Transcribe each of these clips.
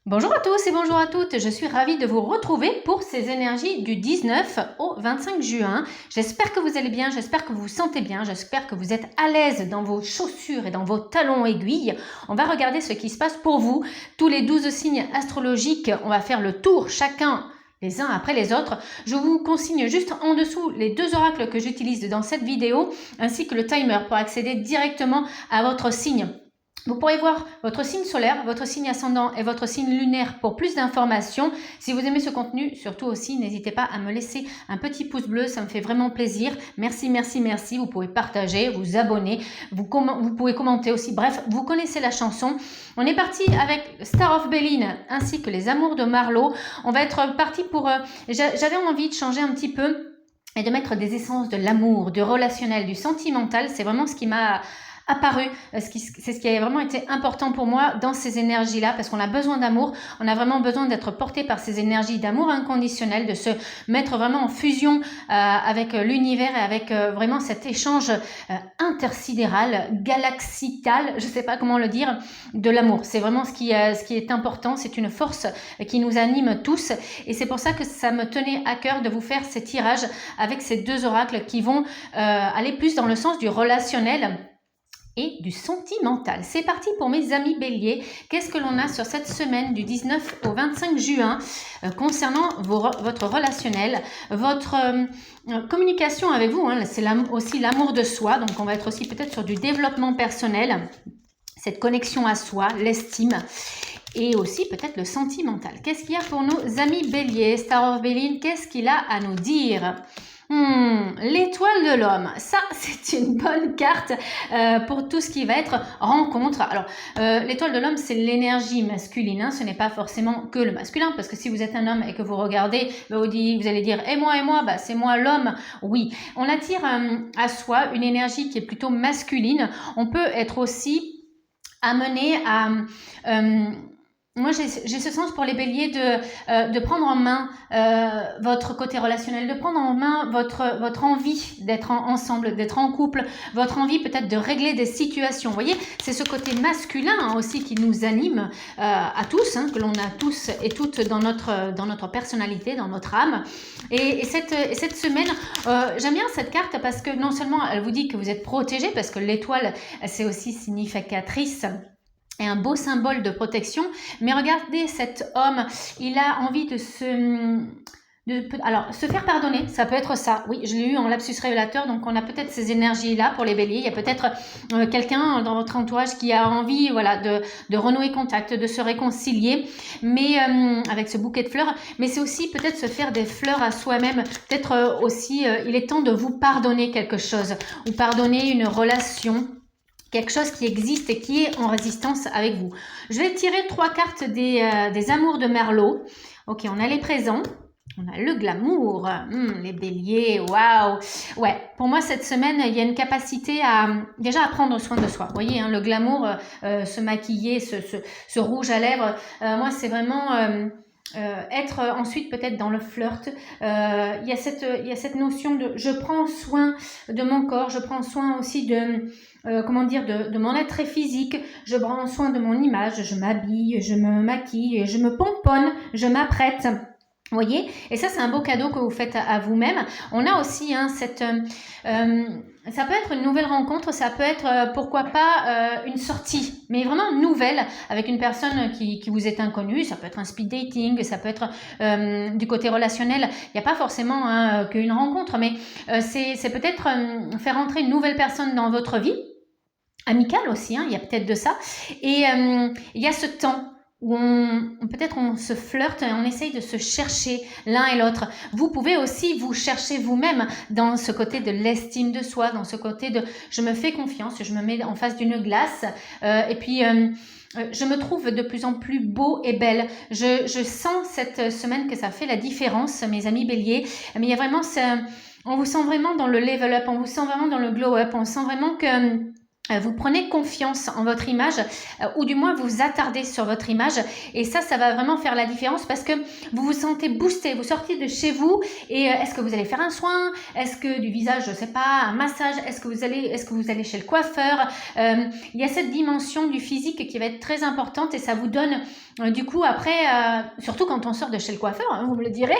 Bonjour à tous et bonjour à toutes, je suis ravie de vous retrouver pour ces énergies du 19 au 25 juin. J'espère que vous allez bien, j'espère que vous vous sentez bien, j'espère que vous êtes à l'aise dans vos chaussures et dans vos talons aiguilles. On va regarder ce qui se passe pour vous. Tous les 12 signes astrologiques, on va faire le tour chacun les uns après les autres. Je vous consigne juste en dessous les deux oracles que j'utilise dans cette vidéo ainsi que le timer pour accéder directement à votre signe. Vous pourrez voir votre signe solaire, votre signe ascendant et votre signe lunaire pour plus d'informations. Si vous aimez ce contenu, surtout aussi, n'hésitez pas à me laisser un petit pouce bleu, ça me fait vraiment plaisir. Merci, merci, merci. Vous pouvez partager, vous abonner, vous pouvez commenter aussi. Bref, vous connaissez la chanson. On est parti avec Star of Belin ainsi que les Amours de Marlowe. On va être parti pour... J'avais envie de changer un petit peu et de mettre des essences de l'amour, du relationnel, du sentimental. C'est vraiment ce qui m'a apparu, c'est ce qui a vraiment été important pour moi dans ces énergies-là, parce qu'on a besoin d'amour, on a vraiment besoin d'être porté par ces énergies d'amour inconditionnel, de se mettre vraiment en fusion avec l'univers et avec vraiment cet échange intersidéral, galaxital, je ne sais pas comment le dire, de l'amour. C'est vraiment ce qui est important, c'est une force qui nous anime tous, et c'est pour ça que ça me tenait à cœur de vous faire ces tirages avec ces deux oracles qui vont aller plus dans le sens du relationnel et du sentimental. C'est parti pour mes amis béliers. Qu'est-ce que l'on a sur cette semaine du 19 au 25 juin concernant votre relationnel, votre communication avec vous, hein, c'est aussi l'amour de soi, donc on va être aussi peut-être sur du développement personnel, cette connexion à soi, l'estime, et aussi peut-être le sentimental. Qu'est-ce qu'il y a pour nos amis béliers? Star of Belin, qu'est-ce qu'il a à nous dire? L'étoile de l'homme, ça c'est une bonne carte pour tout ce qui va être rencontre. Alors l'étoile de l'homme, c'est l'énergie masculine, hein, ce n'est pas forcément que le masculin, parce que si vous êtes un homme et que vous regardez, vous allez dire et moi, bah, c'est moi l'homme. Oui, on attire à soi une énergie qui est plutôt masculine. On peut être aussi amené à... moi, j'ai ce sens pour les béliers de prendre en main votre côté relationnel, de prendre en main votre envie d'être ensemble, d'être en couple, votre envie peut-être de régler des situations. Vous voyez, c'est ce côté masculin hein, aussi qui nous anime à tous, hein, que l'on a tous et toutes dans notre personnalité, dans notre âme. Et cette semaine, j'aime bien cette carte parce que non seulement elle vous dit que vous êtes protégé, parce que l'étoile, c'est aussi significatrice et un beau symbole de protection, mais regardez cet homme, il a envie de alors, se faire pardonner, ça peut être ça. Oui, je l'ai eu en lapsus révélateur, donc on a peut-être ces énergies-là pour les béliers. Il y a peut-être quelqu'un dans votre entourage qui a envie voilà, de renouer contact, de se réconcilier, mais avec ce bouquet de fleurs. Mais c'est aussi peut-être se faire des fleurs à soi-même. Peut-être aussi, il est temps de vous pardonner quelque chose, ou pardonner une relation, quelque chose qui existe et qui est en résistance avec vous. Je vais tirer 3 cartes des amours de Marlowe. Ok, on a les présents. On a le glamour, les béliers, waouh. Ouais, pour moi, cette semaine, il y a une capacité déjà à prendre soin de soi. Vous voyez, hein, le glamour, se maquiller, ce rouge à lèvres, moi, c'est vraiment... être ensuite peut-être dans le flirt. Il y a cette notion de je prends soin de mon corps, je prends soin aussi de mon être physique, je prends soin de mon image, je m'habille, je me maquille, je me pomponne, je m'apprête. Vous voyez, et ça c'est un beau cadeau que vous faites à vous-même. On a aussi hein, ça peut être une nouvelle rencontre, ça peut être pourquoi pas une sortie, mais vraiment nouvelle avec une personne qui vous est inconnue. Ça peut être un speed dating, ça peut être du côté relationnel. Il n'y a pas forcément hein, qu'une rencontre, mais c'est peut-être faire entrer une nouvelle personne dans votre vie, amicale aussi, hein, il y a peut-être de ça. Et il y a ce temps où peut-être on se flirte et on essaye de se chercher l'un et l'autre. Vous pouvez aussi vous chercher vous-même dans ce côté de l'estime de soi, dans ce côté de je me fais confiance, je me mets en face d'une glace et puis je me trouve de plus en plus beau et belle. Je sens cette semaine que ça fait la différence, mes amis béliers. Mais il y a vraiment on vous sent vraiment dans le level up, on vous sent vraiment dans le glow up, on sent vraiment que vous prenez confiance en votre image ou du moins vous attardez sur votre image et ça va vraiment faire la différence parce que vous vous sentez boosté, vous sortez de chez vous et est-ce que vous allez faire un soin, est-ce que du visage, je sais pas, un massage, est-ce que vous allez chez le coiffeur, il y a cette dimension du physique qui va être très importante et ça vous donne du coup après, surtout quand on sort de chez le coiffeur, hein, vous me le direz,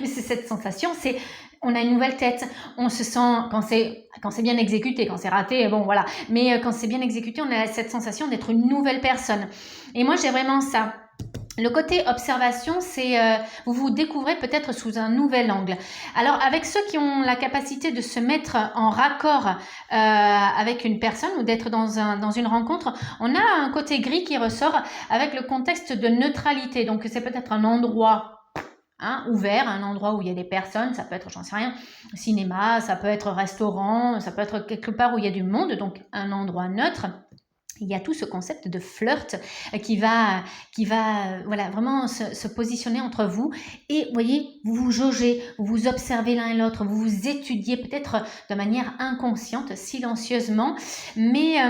mais c'est cette sensation, c'est on a une nouvelle tête, on se sent, quand c'est bien exécuté, quand c'est raté, bon voilà, mais quand c'est bien exécuté, on a cette sensation d'être une nouvelle personne. Et moi, j'ai vraiment ça. Le côté observation, c'est vous vous découvrez peut-être sous un nouvel angle. Alors, avec ceux qui ont la capacité de se mettre en raccord avec une personne ou d'être dans une rencontre, on a un côté gris qui ressort avec le contexte de neutralité. Donc, c'est peut-être un endroit ouvert, un endroit où il y a des personnes, ça peut être, j'en sais rien, cinéma, ça peut être restaurant, ça peut être quelque part où il y a du monde, donc un endroit neutre. Il y a tout ce concept de flirt qui va voilà, vraiment se positionner entre vous et vous voyez, vous vous jaugez, vous vous observez l'un et l'autre, vous vous étudiez peut-être de manière inconsciente, silencieusement, mais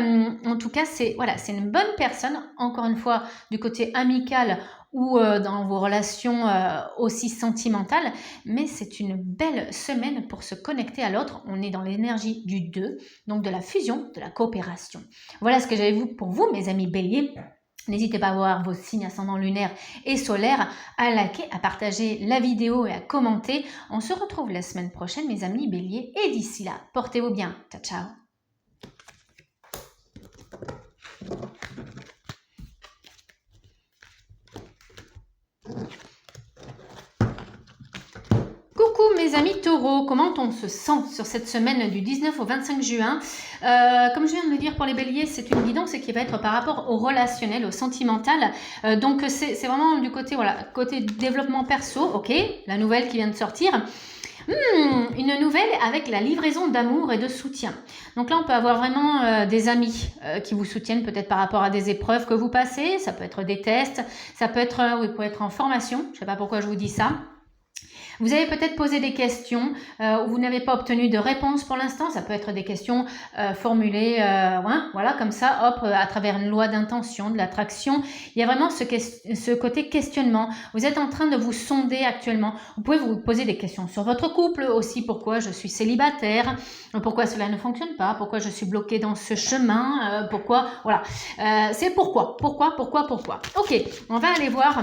en tout cas, c'est une bonne personne, encore une fois, du côté amical ou dans vos relations aussi sentimentales, mais c'est une belle semaine pour se connecter à l'autre. On est dans l'énergie du 2, donc de la fusion, de la coopération. Voilà ce que j'avais pour vous, mes amis béliers. N'hésitez pas à voir vos signes ascendants lunaires et solaires, à liker, à partager la vidéo et à commenter. On se retrouve la semaine prochaine, mes amis béliers, et d'ici là, portez-vous bien. Ciao, ciao. Coucou mes amis taureaux, comment on se sent sur cette semaine du 19 au 25 juin? Comme je viens de le dire pour les béliers, c'est une guidance qui va être par rapport au relationnel, au sentimental. Donc c'est vraiment du côté, voilà, côté développement perso, ok, la nouvelle qui vient de sortir. Une nouvelle avec la livraison d'amour et de soutien. Donc là, on peut avoir vraiment des amis qui vous soutiennent peut-être par rapport à des épreuves que vous passez. Ça peut être des tests, ça peut être, vous pouvez être en formation. Je ne sais pas pourquoi je vous dis ça. Vous avez peut-être posé des questions où vous n'avez pas obtenu de réponse pour l'instant. Ça peut être des questions formulées, voilà, comme ça, hop, à travers une loi d'intention, de l'attraction. Il y a vraiment ce côté questionnement. Vous êtes en train de vous sonder actuellement. Vous pouvez vous poser des questions sur votre couple aussi. Pourquoi je suis célibataire? Pourquoi cela ne fonctionne pas? Pourquoi je suis bloquée dans ce chemin? Pourquoi? Voilà. C'est pourquoi. Ok, on va aller voir...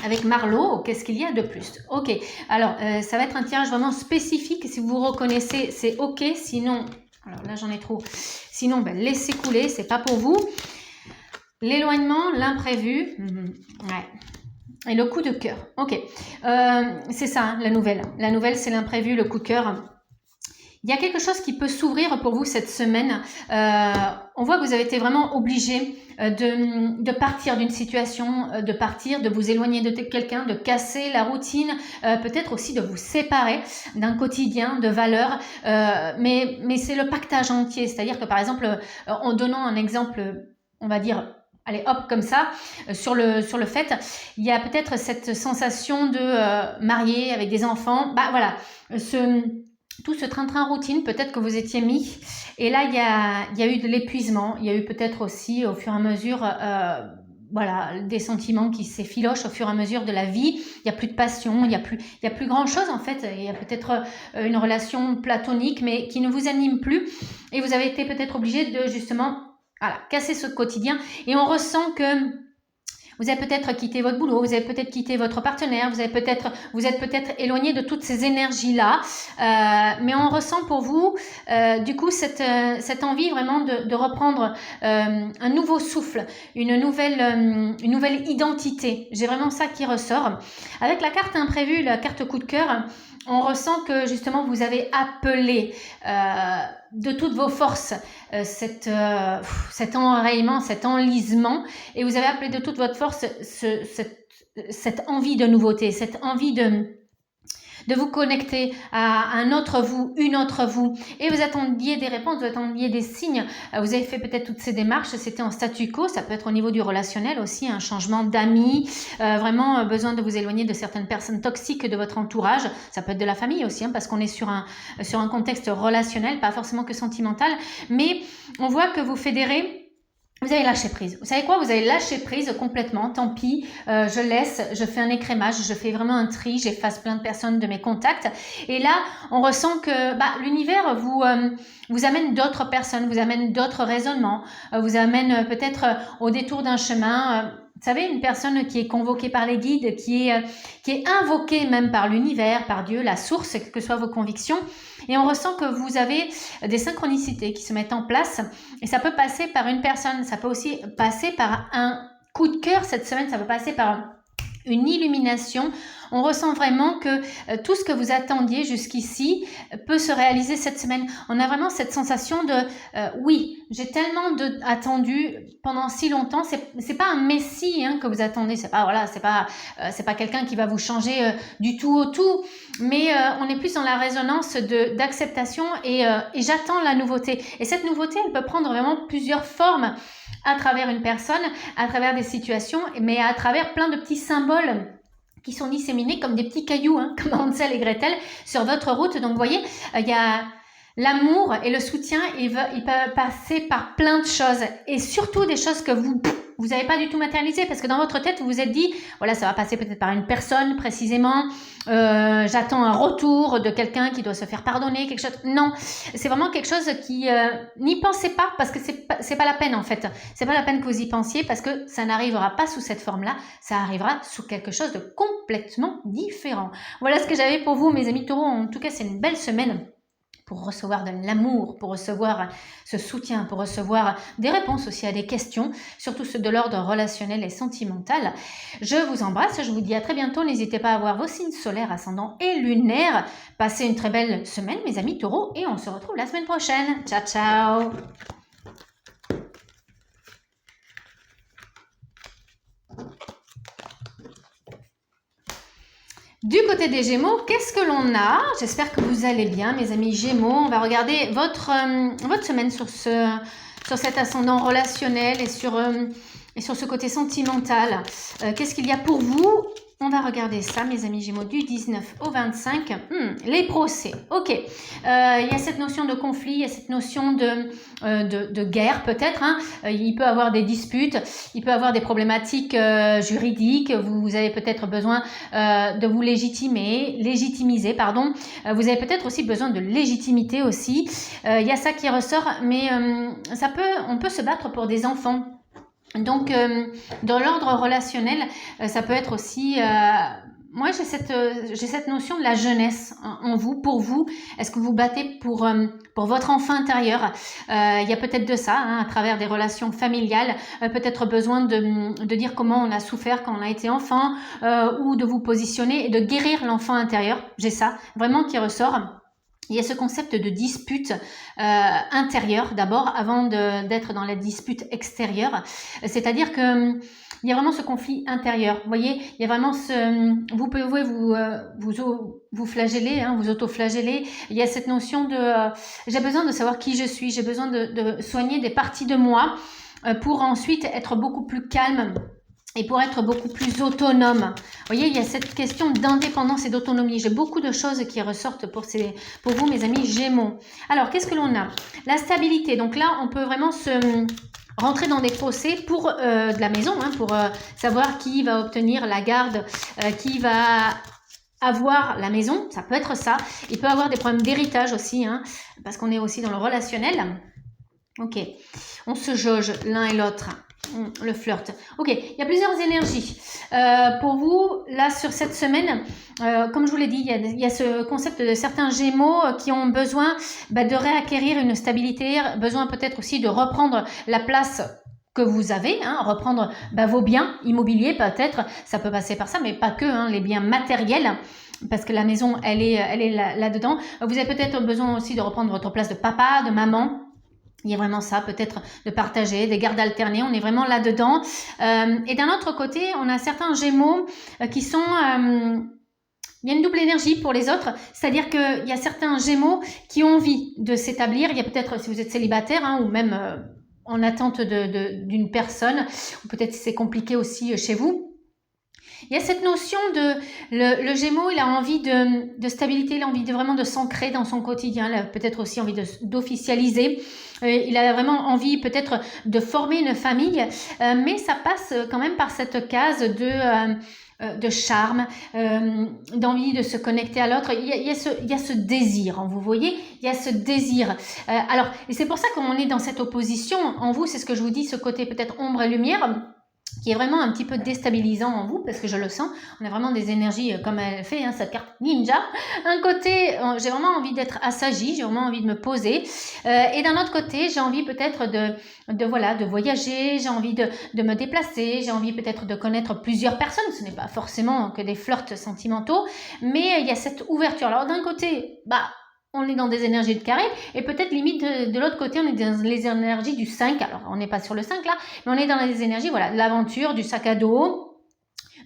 Avec Marlo, qu'est-ce qu'il y a de plus? Ok, alors ça va être un tirage vraiment spécifique. Si vous vous reconnaissez, c'est ok. Sinon, alors là j'en ai trop. Sinon, laissez couler, c'est pas pour vous. L'éloignement, l'imprévu, ouais. Et le coup de cœur. Ok, c'est ça, la nouvelle. La nouvelle, c'est l'imprévu, le coup de cœur. Il y a quelque chose qui peut s'ouvrir pour vous cette semaine. On voit que vous avez été vraiment obligé de partir d'une situation, de vous éloigner de quelqu'un, de casser la routine, peut-être aussi de vous séparer d'un quotidien, de valeurs. Mais c'est le pactage entier. C'est-à-dire que par exemple, en donnant un exemple, on va dire... Allez, hop, comme ça, sur le fait, il y a peut-être cette sensation de marié avec des enfants. Voilà, tout ce train-train routine, peut-être que vous étiez mis. Et là, il y a eu de l'épuisement. Il y a eu peut-être aussi, au fur et à mesure, voilà, des sentiments qui s'effilochent au fur et à mesure de la vie. Il n'y a plus de passion, il y a plus grand-chose en fait. Il y a peut-être une relation platonique, mais qui ne vous anime plus. Et vous avez été peut-être obligé de justement... Voilà, casser ce quotidien et on ressent que vous avez peut-être quitté votre boulot, vous avez peut-être quitté votre partenaire, vous êtes peut-être éloigné de toutes ces énergies-là, mais on ressent pour vous du coup cette envie vraiment de reprendre un nouveau souffle, une nouvelle identité. J'ai vraiment ça qui ressort. Avec la carte imprévue, la carte coup de cœur, on ressent que justement vous avez appelé de toutes vos forces cet enraillement, cet enlisement, et vous avez appelé de toute votre force cette envie de nouveauté, cette envie de de vous connecter à un autre vous, une autre vous, et vous attendiez des réponses, vous attendiez des signes, vous avez fait peut-être toutes ces démarches, c'était en statu quo, ça peut être au niveau du relationnel aussi, un changement d'amis, vraiment besoin de vous éloigner de certaines personnes toxiques de votre entourage, ça peut être de la famille aussi, hein, parce qu'on est sur un contexte relationnel, pas forcément que sentimental, mais on voit que vous fédérez. Vous avez lâché prise. Vous savez quoi? Vous avez lâché prise complètement. Tant pis, je laisse, je fais un écrémage, je fais vraiment un tri, j'efface plein de personnes de mes contacts. Et là, on ressent que l'univers vous amène d'autres personnes, vous amène d'autres raisonnements, vous amène peut-être au détour d'un chemin. Vous savez, une personne qui est convoquée par les guides, qui est invoquée même par l'univers, par Dieu, la source, quelles que soient vos convictions. Et on ressent que vous avez des synchronicités qui se mettent en place. Et ça peut passer par une personne, ça peut aussi passer par un coup de cœur cette semaine, ça peut passer par une illumination. On ressent vraiment que tout ce que vous attendiez jusqu'ici peut se réaliser cette semaine. On a vraiment cette sensation de oui, j'ai tellement attendu pendant si longtemps. C'est pas un messie que vous attendez. C'est pas quelqu'un qui va vous changer du tout au tout. Mais on est plus dans la résonance d'acceptation et j'attends la nouveauté. Et cette nouveauté, elle peut prendre vraiment plusieurs formes à travers une personne, à travers des situations, mais à travers plein de petits symboles qui sont disséminés comme des petits cailloux, comme Hansel et Gretel, sur votre route. Donc, vous voyez, il y a l'amour et le soutien, il peut passer par plein de choses. Et surtout des choses que vous n'avez pas du tout matérialisées. Parce que dans votre tête, vous vous êtes dit, voilà, ça va passer peut-être par une personne précisément. J'attends un retour de quelqu'un qui doit se faire pardonner, quelque chose. Non, c'est vraiment quelque chose qui... n'y pensez pas, parce que c'est pas la peine en fait. C'est pas la peine que vous y pensiez, parce que ça n'arrivera pas sous cette forme-là. Ça arrivera sous quelque chose de complètement différent. Voilà ce que j'avais pour vous, mes amis taureaux. En tout cas, c'est une belle semaine pour recevoir de l'amour, pour recevoir ce soutien, pour recevoir des réponses aussi à des questions, surtout ceux de l'ordre relationnel et sentimental. Je vous embrasse, je vous dis à très bientôt. N'hésitez pas à voir vos signes solaires, ascendants et lunaires. Passez une très belle semaine, mes amis taureaux, et on se retrouve la semaine prochaine. Ciao, ciao! Du côté des Gémeaux, qu'est-ce que l'on a? J'espère que vous allez bien, mes amis Gémeaux. On va regarder votre semaine sur cet ascendant relationnel et sur ce côté sentimental. Qu'est-ce qu'il y a pour vous? On va regarder ça, mes amis Gémeaux, du 19 au 25. Les procès. Ok. Il y a cette notion de conflit, il y a cette notion de guerre peut-être. Il peut y avoir des disputes, il peut y avoir des problématiques juridiques. Vous avez peut-être besoin de vous légitimiser. Vous avez peut-être aussi besoin de légitimité aussi. Il y a ça qui ressort, mais on peut se battre pour des enfants. Donc, dans l'ordre relationnel, ça peut être aussi... moi, j'ai cette notion de la jeunesse en vous, pour vous. Est-ce que vous battez pour votre enfant intérieur? Il y a peut-être de ça, à travers des relations familiales, peut-être besoin de dire comment on a souffert quand on a été enfant, ou de vous positionner et de guérir l'enfant intérieur. J'ai ça, vraiment, qui ressort. Il y a ce concept de dispute intérieure d'abord, avant d'être dans la dispute extérieure. C'est-à-dire que il y a vraiment ce conflit intérieur. Vous voyez, il y a vraiment vous pouvez vous flageller, vous auto-flageller. Il y a cette notion de j'ai besoin de savoir qui je suis, j'ai besoin de soigner des parties de moi pour ensuite être beaucoup plus calme. Et pour être beaucoup plus autonome. Vous voyez, il y a cette question d'indépendance et d'autonomie. J'ai beaucoup de choses qui ressortent pour vous, mes amis Gémeaux. Alors, qu'est-ce que l'on a? La stabilité. Donc là, on peut vraiment rentrer dans des procès pour de la maison, pour savoir qui va obtenir la garde, qui va avoir la maison. Ça peut être ça. Il peut y avoir des problèmes d'héritage aussi, parce qu'on est aussi dans le relationnel. Ok, on se jauge l'un et l'autre. Le flirt. Ok, il y a plusieurs énergies. Pour vous, là, sur cette semaine, comme je vous l'ai dit, il y a ce concept de certains Gémeaux qui ont besoin de réacquérir une stabilité, besoin peut-être aussi de reprendre la place que vous avez, reprendre vos biens immobiliers peut-être, ça peut passer par ça, mais pas que, les biens matériels. Parce que la maison, elle est là-dedans. Vous avez peut-être besoin aussi de reprendre votre place de papa, de maman. Il y a vraiment ça, peut-être de partager, des gardes alternées, on est vraiment là-dedans. Et d'un autre côté, on a certains Gémeaux qui sont Il y a une double énergie pour les autres, c'est-à-dire qu'il y a certains Gémeaux qui ont envie de s'établir. Il y a peut-être, si vous êtes célibataire hein, ou même en attente d'une personne, ou peut-être si c'est compliqué aussi chez vous, il y a cette notion de le Gémeaux, il a envie de stabilité, il a envie vraiment de s'ancrer dans son quotidien, il a peut-être aussi envie d'officialiser, il a vraiment envie peut-être de former une famille, mais ça passe quand même par cette case de charme, d'envie de se connecter à l'autre. Il y a ce désir, vous voyez, il y a ce désir. Alors, et c'est pour ça qu'on est dans cette opposition en vous, c'est ce que je vous dis, ce côté peut-être ombre et lumière, qui est vraiment un petit peu déstabilisant en vous, parce que je le sens, on a vraiment des énergies, comme elle fait, hein, cette carte ninja. Un côté, j'ai vraiment envie d'être assagie, j'ai vraiment envie de me poser, et d'un autre côté, j'ai envie peut-être de voyager, j'ai envie de me déplacer, j'ai envie peut-être de connaître plusieurs personnes, ce n'est pas forcément que des flirts sentimentaux, mais il y a cette ouverture. Alors d'un côté, on est dans des énergies de carré, et peut-être limite de l'autre côté, on est dans les énergies du 5. Alors, on n'est pas sur le 5 là, mais on est dans les énergies, voilà, de l'aventure, du sac à dos,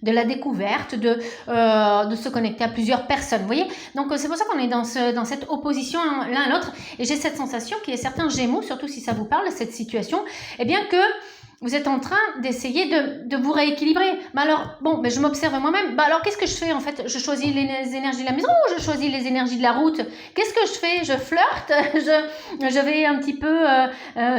de la découverte, de se connecter à plusieurs personnes, vous voyez. Donc, c'est pour ça qu'on est dans cette opposition l'un à l'autre, et j'ai cette sensation qu'il y a certains Gémeaux, surtout si ça vous parle, cette situation, eh bien que vous êtes en train d'essayer de vous rééquilibrer. Mais alors, mais je m'observe moi-même. Alors, qu'est-ce que je fais en fait? Je choisis les énergies de la maison ou je choisis les énergies de la route? Qu'est-ce que je fais? Je flirte, je vais un petit peu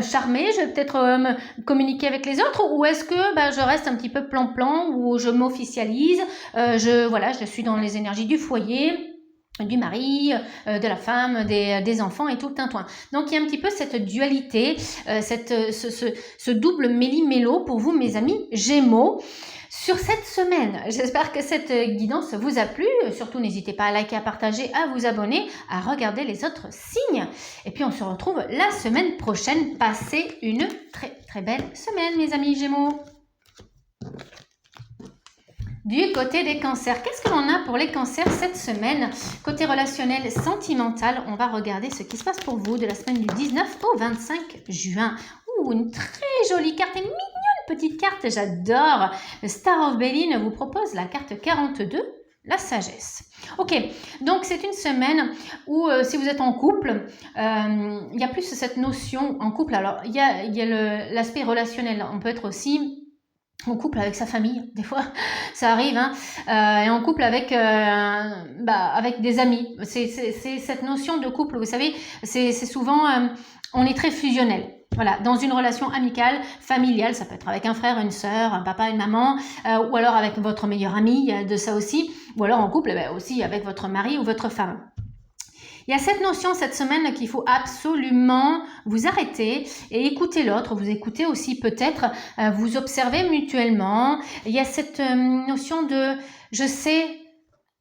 charmer, je vais peut-être me communiquer avec les autres, ou est-ce que je reste un petit peu plan-plan, ou je m'officialise, je suis dans les énergies du foyer, du mari, de la femme, des enfants et tout le tintouin. Donc il y a un petit peu cette dualité, ce double méli-mélo pour vous mes amis Gémeaux. Sur cette semaine, j'espère que cette guidance vous a plu. Surtout n'hésitez pas à liker, à partager, à vous abonner, à regarder les autres signes. Et puis on se retrouve la semaine prochaine. Passez une très très belle semaine mes amis Gémeaux. Du côté des cancers, qu'est-ce que l'on a pour les cancers cette semaine? Côté relationnel, sentimental, on va regarder ce qui se passe pour vous de la semaine du 19 au 25 juin. Une très jolie carte, une mignonne petite carte, j'adore. Le Star of Béline vous propose la carte 42, la sagesse. Ok, donc c'est une semaine où si vous êtes en couple, il y a plus cette notion en couple. Alors, il y a l'aspect relationnel, on peut être aussi en couple avec sa famille, des fois ça arrive, et en couple avec des amis. C'est cette notion de couple, vous savez, c'est souvent, on est très fusionnel. Voilà, dans une relation amicale, familiale, ça peut être avec un frère, une sœur, un papa, une maman, ou alors avec votre meilleur ami, il y a de ça aussi, ou alors en couple aussi avec votre mari ou votre femme. Il y a cette notion cette semaine qu'il faut absolument vous arrêter et écouter l'autre. Vous écoutez aussi peut-être, vous observez mutuellement. Il y a cette notion de je sais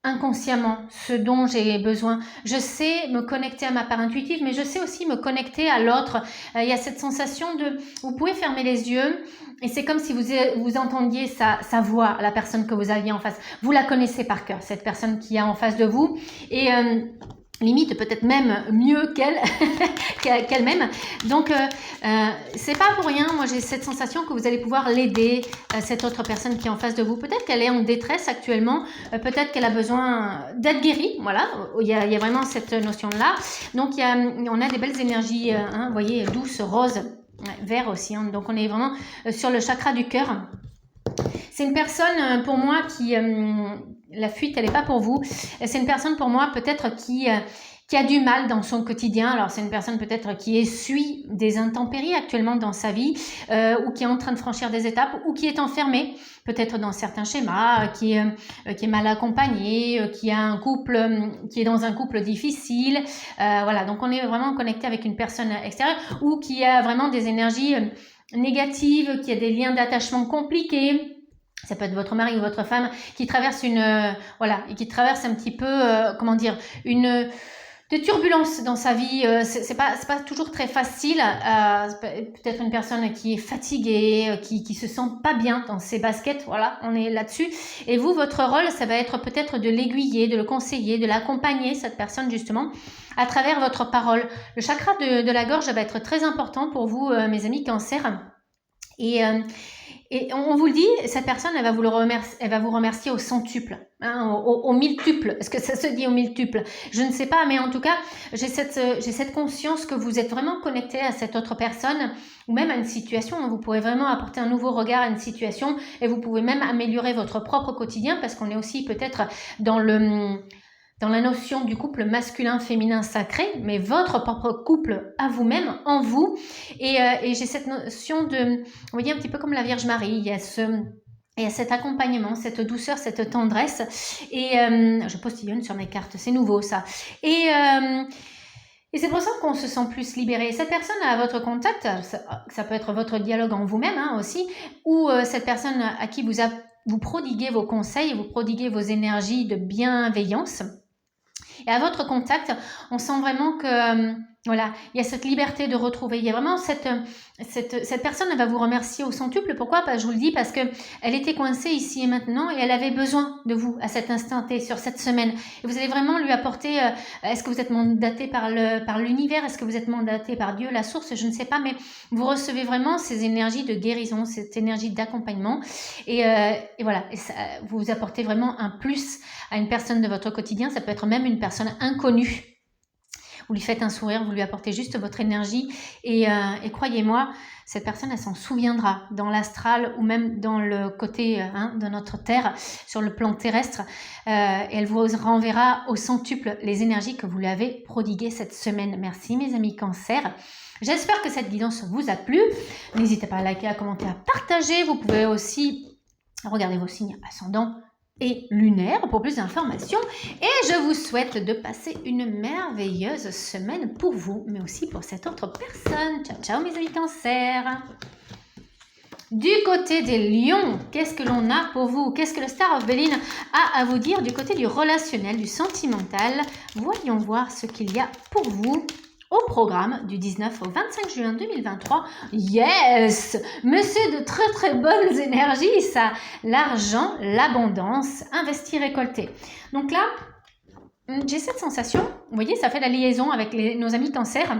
inconsciemment ce dont j'ai besoin. Je sais me connecter à ma part intuitive, mais je sais aussi me connecter à l'autre. Il y a cette sensation de vous pouvez fermer les yeux et c'est comme si vous entendiez sa voix, la personne que vous aviez en face. Vous la connaissez par cœur, cette personne qui est en face de vous. Et limite peut-être même mieux qu'elle-même. Donc c'est pas pour rien, moi j'ai cette sensation que vous allez pouvoir l'aider, cette autre personne qui est en face de vous. Peut-être qu'elle est en détresse actuellement, peut-être qu'elle a besoin d'être guérie, voilà, il y a vraiment cette notion-là. Donc on a des belles énergies, vous voyez, douces, roses, vert aussi, donc on est vraiment sur le chakra du cœur. C'est une personne pour moi qui... la fuite, elle n'est pas pour vous. C'est une personne pour moi peut-être qui a du mal dans son quotidien. Alors c'est une personne peut-être qui essuie des intempéries actuellement dans sa vie ou qui est en train de franchir des étapes ou qui est enfermée peut-être dans certains schémas, qui est mal accompagnée, qui a un couple, qui est dans un couple difficile. Voilà, donc on est vraiment connecté avec une personne extérieure ou qui a vraiment des énergies négatives, qui a des liens d'attachement compliqués. Ça peut être votre mari ou votre femme qui traverse et qui traverse un petit peu, des turbulences dans sa vie. C'est pas toujours très facile. Peut-être une personne qui est fatiguée, qui se sent pas bien dans ses baskets. Voilà, on est là-dessus. Et vous, votre rôle, ça va être peut-être de l'aiguiller, de le conseiller, de l'accompagner, cette personne justement, à travers votre parole. Le chakra de la gorge va être très important pour vous, mes amis Cancer. Et on vous le dit, cette personne, elle va vous remercier au centuple, hein, au miltuple. Est-ce que ça se dit au miltuple? Je ne sais pas, mais en tout cas, j'ai cette conscience que vous êtes vraiment connecté à cette autre personne ou même à une situation. Vous pourrez vraiment apporter un nouveau regard à une situation et vous pouvez même améliorer votre propre quotidien parce qu'on est aussi peut-être dans la notion du couple masculin-féminin sacré, mais votre propre couple à vous-même, en vous. Et j'ai cette notion de, vous voyez, un petit peu comme la Vierge Marie, il y a cet accompagnement, cette douceur, cette tendresse. Et je postillonne sur mes cartes, c'est nouveau ça. Et c'est pour ça qu'on se sent plus libéré. Cette personne à votre contact, ça peut être votre dialogue en vous-même hein, aussi, ou cette personne à qui vous prodiguez vos conseils, vous prodiguez vos énergies de bienveillance. Et à votre contact, on sent vraiment que voilà, il y a cette liberté de retrouver. Il y a vraiment cette personne, elle va vous remercier au centuple. Pourquoi? Je vous le dis parce que elle était coincée ici et maintenant et elle avait besoin de vous à cet instant T, sur cette semaine. Et vous allez vraiment lui apporter, est-ce que vous êtes mandaté par l'univers? Est-ce que vous êtes mandaté par Dieu, la source? Je ne sais pas, mais vous recevez vraiment ces énergies de guérison, cette énergie d'accompagnement. Et voilà, et ça, vous apportez vraiment un plus à une personne de votre quotidien. Ça peut être même une personne inconnue. Vous lui faites un sourire, vous lui apportez juste votre énergie et croyez-moi, cette personne, elle s'en souviendra dans l'astral ou même dans le côté de notre Terre, sur le plan terrestre. Et elle vous renverra au centuple les énergies que vous lui avez prodiguées cette semaine. Merci mes amis Cancer. J'espère que cette guidance vous a plu. N'hésitez pas à liker, à commenter, à partager. Vous pouvez aussi regarder vos signes ascendants et lunaire pour plus d'informations et je vous souhaite de passer une merveilleuse semaine pour vous mais aussi pour cette autre personne. Ciao ciao mes amis Cancer. Du côté des lions, qu'est-ce que l'on a pour vous? Qu'est-ce que le Star of Béline a à vous dire du côté du relationnel, du sentimental? Voyons voir ce qu'il y a pour vous au programme du 19 au 25 juin 2023. Yes! Monsieur de très très bonnes énergies, ça. L'argent, l'abondance, investir, récolter. Donc là, j'ai cette sensation, vous voyez, ça fait la liaison avec nos amis Cancer.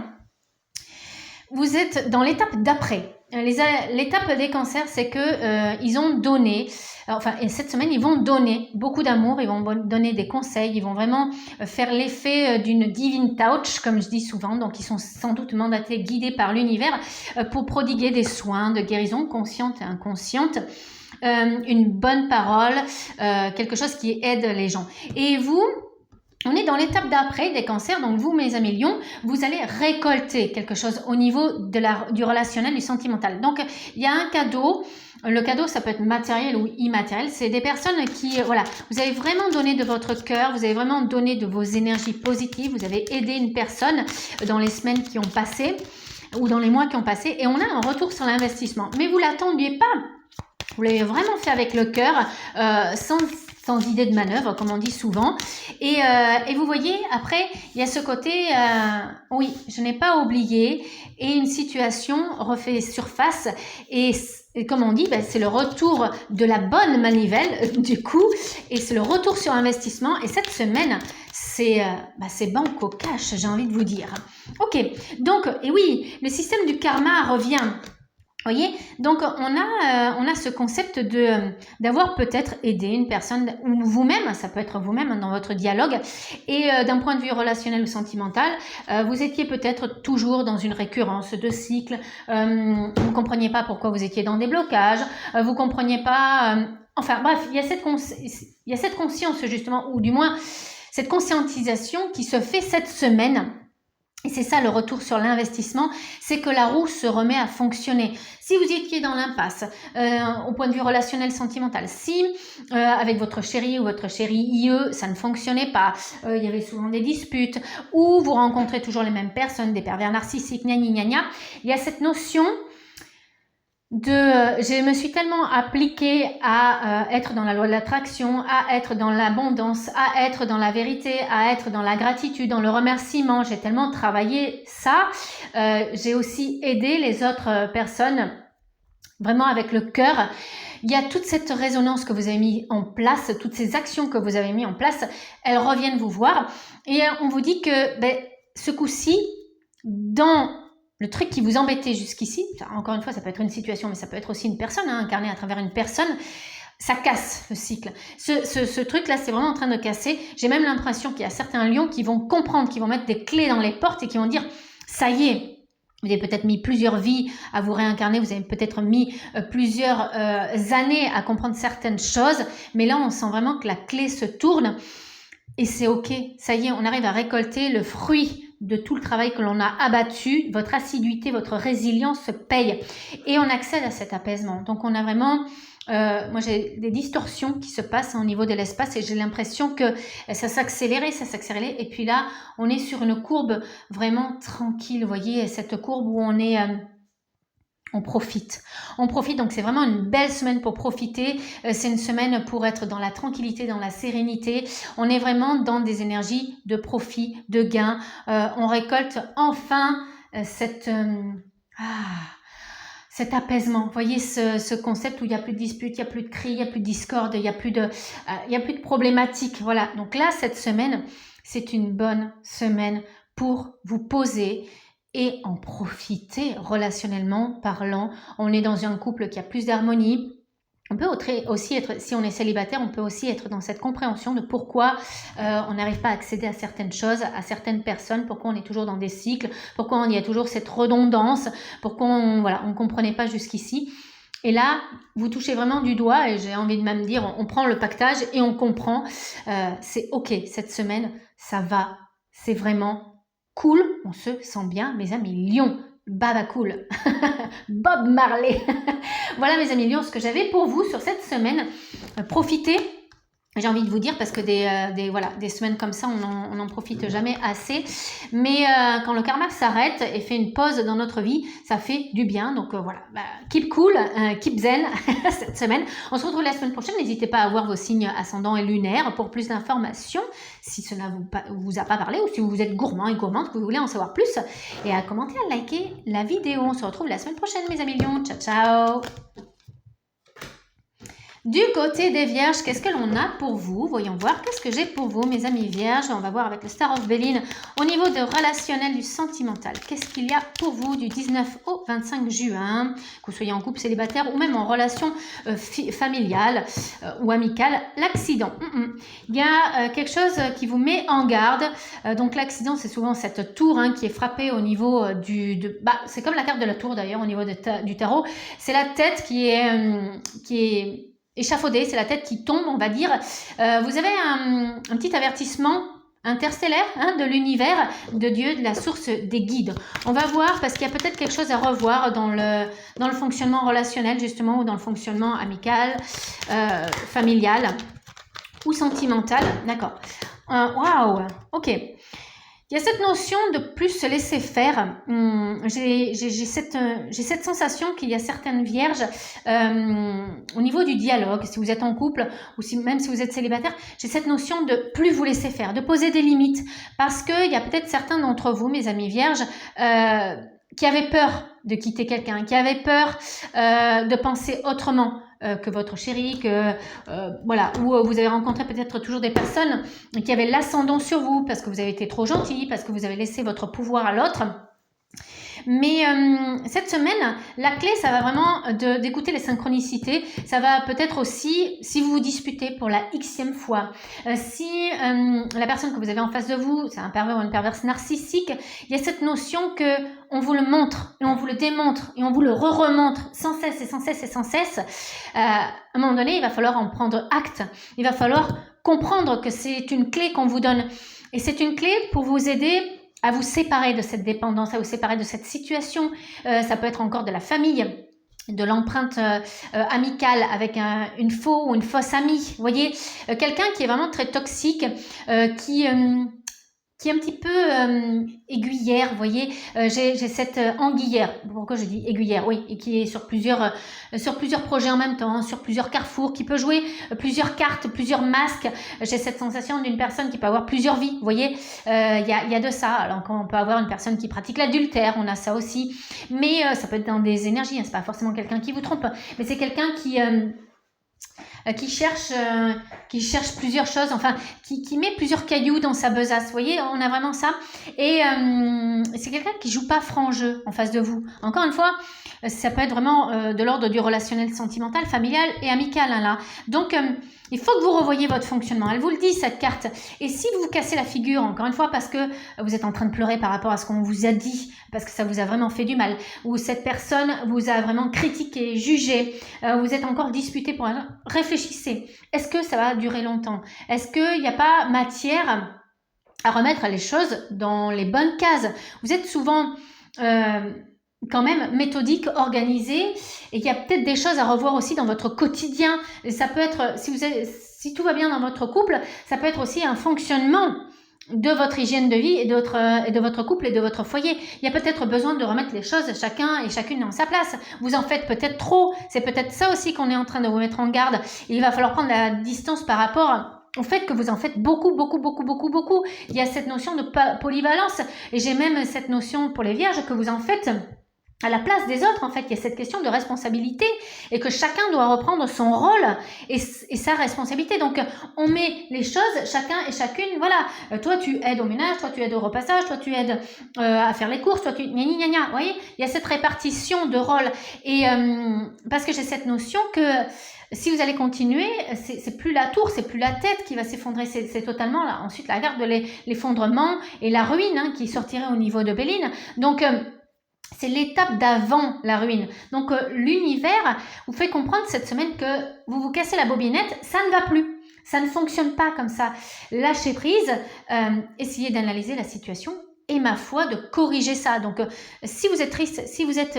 Vous êtes dans l'étape d'après. L'étape des cancers, c'est que ils ont donné, et cette semaine, ils vont donner beaucoup d'amour, ils vont donner des conseils, ils vont vraiment faire l'effet d'une divine touch, comme je dis souvent. Donc, ils sont sans doute mandatés, guidés par l'univers pour prodiguer des soins de guérison consciente et inconsciente. Une bonne parole, quelque chose qui aide les gens. Et vous, on est dans l'étape d'après des cancers, donc vous, mes amis lions, vous allez récolter quelque chose au niveau du relationnel, du sentimental. Donc, il y a un cadeau. Le cadeau, ça peut être matériel ou immatériel. C'est des personnes qui, voilà, vous avez vraiment donné de votre cœur, vous avez vraiment donné de vos énergies positives, vous avez aidé une personne dans les semaines qui ont passé ou dans les mois qui ont passé et on a un retour sur l'investissement. Mais vous ne l'attendiez pas. Vous l'avez vraiment fait avec le cœur, sans idée de manœuvre, comme on dit souvent. Et vous voyez, après, il y a ce côté, oui, je n'ai pas oublié, et une situation refait surface, et comme on dit, c'est le retour de la bonne manivelle, du coup, et c'est le retour sur investissement, et cette semaine, c'est banco cash, j'ai envie de vous dire. Ok, donc, et oui, le système du karma revient. Voyez, donc on a ce concept d'avoir peut-être aidé une personne ou vous-même, ça peut être vous-même dans votre dialogue, et d'un point de vue relationnel ou sentimental, vous étiez peut-être toujours dans une récurrence de cycle, vous ne compreniez pas pourquoi vous étiez dans des blocages, vous ne compreniez pas, enfin bref, il y a cette conscience justement, ou du moins cette conscientisation qui se fait cette semaine. Et c'est ça le retour sur l'investissement, c'est que la roue se remet à fonctionner. Si vous étiez dans l'impasse, au point de vue relationnel sentimental, si avec votre chéri ou votre chérie IE, ça ne fonctionnait pas, il y avait souvent des disputes, ou vous rencontrez toujours les mêmes personnes, des pervers narcissiques, gna gna gna, il y a cette notion je me suis tellement appliquée à être dans la loi de l'attraction, à être dans l'abondance, à être dans la vérité, à être dans la gratitude, dans le remerciement. J'ai tellement travaillé ça. J'ai aussi aidé les autres personnes vraiment avec le cœur. Il y a toute cette résonance que vous avez mis en place, toutes ces actions que vous avez mis en place, elles reviennent vous voir. Et on vous dit que ce coup-ci, dans le truc qui vous embêtait jusqu'ici, encore une fois, ça peut être une situation, mais ça peut être aussi une personne, hein, incarnée à travers une personne, ça casse le cycle. Ce truc-là, c'est vraiment en train de casser. J'ai même l'impression qu'il y a certains lions qui vont comprendre, qui vont mettre des clés dans les portes et qui vont dire, ça y est, vous avez peut-être mis plusieurs vies à vous réincarner, vous avez peut-être mis plusieurs années à comprendre certaines choses, mais là, on sent vraiment que la clé se tourne et c'est OK. Ça y est, on arrive à récolter le fruit de tout le travail que l'on a abattu. Votre assiduité, votre résilience se paye et on accède à cet apaisement. Donc, on a vraiment... moi, j'ai des distorsions qui se passent au niveau de l'espace et j'ai l'impression que ça s'accélérait. Et puis là, on est sur une courbe vraiment tranquille. Vous voyez, cette courbe où on est... on profite, donc c'est vraiment une belle semaine pour profiter, c'est une semaine pour être dans la tranquillité, dans la sérénité, on est vraiment dans des énergies de profit, de gain, on récolte enfin cet apaisement, vous voyez ce concept où il n'y a plus de disputes, il n'y a plus de cris, il n'y a plus de discorde, il n'y a plus de problématiques, voilà, donc là cette semaine, c'est une bonne semaine pour vous poser et en profiter relationnellement parlant. On est dans un couple qui a plus d'harmonie. On peut aussi être, si on est célibataire, on peut aussi être dans cette compréhension de pourquoi on n'arrive pas à accéder à certaines choses, à certaines personnes, pourquoi on est toujours dans des cycles, pourquoi il y a toujours cette redondance, pourquoi on ne comprenait pas jusqu'ici. Et là, vous touchez vraiment du doigt et j'ai envie de même dire, on prend le pactage et on comprend. C'est OK, cette semaine, ça va, c'est vraiment cool, on se sent bien, mes amis lions, baba cool, Bob Marley. Voilà mes amis lions, ce que j'avais pour vous sur cette semaine. Profitez, j'ai envie de vous dire, parce que des semaines comme ça, on n'en profite jamais assez. Mais quand le karma s'arrête et fait une pause dans notre vie, ça fait du bien. Donc voilà, keep cool, keep zen cette semaine. On se retrouve la semaine prochaine. N'hésitez pas à voir vos signes ascendants et lunaires pour plus d'informations. Si cela vous a pas parlé ou si vous êtes gourmand et gourmande, que vous voulez en savoir plus. Et à commenter, à liker la vidéo. On se retrouve la semaine prochaine, mes amis lions. Ciao, ciao! Du côté des vierges, qu'est-ce que l'on a pour vous? Voyons voir qu'est-ce que j'ai pour vous, mes amis vierges. On va voir avec le Star of Béline au niveau de relationnel, du sentimental. Qu'est-ce qu'il y a pour vous du 19 au 25 juin? Que vous soyez en couple célibataire ou même en relation familiale ou amicale. L'accident. Il y a quelque chose qui vous met en garde. Donc l'accident, c'est souvent cette tour qui est frappée au niveau c'est comme la carte de la tour d'ailleurs au niveau du tarot. C'est la tête qui est échafaudée, c'est la tête qui tombe, on va dire. Vous avez un petit avertissement interstellaire de l'univers, de Dieu, de la source des guides. On va voir parce qu'il y a peut-être quelque chose à revoir dans le fonctionnement relationnel justement ou dans le fonctionnement amical, familial ou sentimental. D'accord. Waouh, ok. Il y a cette notion de plus se laisser faire. J'ai cette sensation qu'il y a certaines vierges au niveau du dialogue, si vous êtes en couple ou même si vous êtes célibataire, j'ai cette notion de plus vous laisser faire, de poser des limites. Parce qu'il y a peut-être certains d'entre vous, mes amis vierges, qui avaient peur de quitter quelqu'un, qui avaient peur de penser autrement que votre chéri, ou vous avez rencontré peut-être toujours des personnes qui avaient l'ascendant sur vous parce que vous avez été trop gentil, parce que vous avez laissé votre pouvoir à l'autre. Mais cette semaine, la clé, ça va vraiment d'écouter les synchronicités. Ça va peut-être aussi, si vous vous disputez pour la xème fois, si la personne que vous avez en face de vous, c'est un pervers ou une perverse narcissique, il y a cette notion que on vous le montre, et on vous le démontre, et on vous le remontre sans cesse et sans cesse et sans cesse. À un moment donné, il va falloir en prendre acte. Il va falloir comprendre que c'est une clé qu'on vous donne. Et c'est une clé pour vous aider à vous séparer de cette dépendance, à vous séparer de cette situation. Ça peut être encore de la famille, de l'empreinte amicale avec une faux ou une fausse amie. Vous voyez, quelqu'un qui est vraiment très toxique, qui est un petit peu aiguillère, vous voyez, j'ai cette anguillère, pourquoi je dis aiguillère, oui, et qui est sur plusieurs projets en même temps, sur plusieurs carrefours, qui peut jouer plusieurs cartes, plusieurs masques. J'ai cette sensation d'une personne qui peut avoir plusieurs vies, vous voyez, il y a de ça. Alors quand on peut avoir une personne qui pratique l'adultère, on a ça aussi, mais ça peut être dans des énergies, c'est pas forcément quelqu'un qui vous trompe, mais c'est quelqu'un qui qui cherche plusieurs choses, enfin, qui met plusieurs cailloux dans sa besace. Vous voyez, on a vraiment ça. Et c'est quelqu'un qui joue pas franc jeu en face de vous. Encore une fois, ça peut être vraiment de l'ordre du relationnel sentimental, familial et amical, hein, là. Donc, il faut que vous revoyiez votre fonctionnement. Elle vous le dit, cette carte. Et si vous vous cassez la figure, encore une fois, parce que vous êtes en train de pleurer par rapport à ce qu'on vous a dit, parce que ça vous a vraiment fait du mal, ou cette personne vous a vraiment critiqué, jugé, vous êtes encore disputé pour un... Réfléchissez. Est-ce que ça va durer longtemps? Est-ce qu'il n'y a pas matière à remettre les choses dans les bonnes cases? Vous êtes souvent... quand même méthodique, organisé, et il y a peut-être des choses à revoir aussi dans votre quotidien. Et ça peut être, si tout va bien dans votre couple, ça peut être aussi un fonctionnement de votre hygiène de vie et de votre couple et de votre foyer. Il y a peut-être besoin de remettre les choses chacun et chacune dans sa place. Vous en faites peut-être trop. C'est peut-être ça aussi qu'on est en train de vous mettre en garde. Il va falloir prendre la distance par rapport au fait que vous en faites beaucoup, beaucoup, beaucoup, beaucoup, beaucoup. Il y a cette notion de polyvalence. Et j'ai même cette notion pour les vierges que vous en faites à la place des autres. En fait, il y a cette question de responsabilité et que chacun doit reprendre son rôle et sa responsabilité. Donc, on met les choses, chacun et chacune, voilà, toi tu aides au ménage, toi tu aides au repassage, toi tu aides à faire les courses, toi tu... Gna, gna, gna. Vous voyez, il y a cette répartition de rôles. Et parce que j'ai cette notion que si vous allez continuer, c'est plus la tour, c'est plus la tête qui va s'effondrer, c'est totalement là. Ensuite la garde de l'effondrement et la ruine, hein, qui sortirait au niveau de Béline. Donc, c'est l'étape d'avant la ruine. Donc, l'univers vous fait comprendre cette semaine que vous vous cassez la bobinette, ça ne va plus. Ça ne fonctionne pas comme ça. Lâchez prise, essayez d'analyser la situation et, ma foi, de corriger ça. Donc, si vous êtes triste, si vous êtes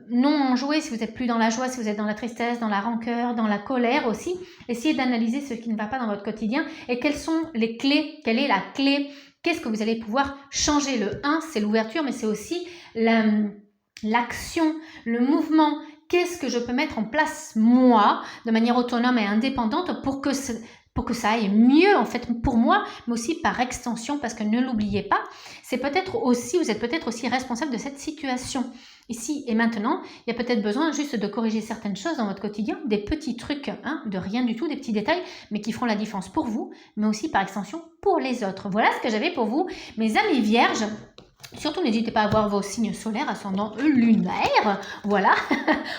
non enjoué, si vous êtes plus dans la joie, si vous êtes dans la tristesse, dans la rancœur, dans la colère aussi, essayez d'analyser ce qui ne va pas dans votre quotidien et quelles sont les clés, quelle est la clé. Qu'est-ce que vous allez pouvoir changer? Le 1, c'est l'ouverture, mais c'est aussi l'action, le mouvement. Qu'est-ce que je peux mettre en place, moi, de manière autonome et indépendante pour que ça aille mieux, en fait, pour moi, mais aussi par extension, parce que ne l'oubliez pas, vous êtes peut-être aussi responsable de cette situation. Ici et maintenant, il y a peut-être besoin juste de corriger certaines choses dans votre quotidien, des petits trucs, hein, de rien du tout, des petits détails, mais qui feront la différence pour vous, mais aussi par extension pour les autres. Voilà ce que j'avais pour vous, mes amis vierges. Surtout, n'hésitez pas à voir vos signes solaires, ascendant lunaire. Voilà,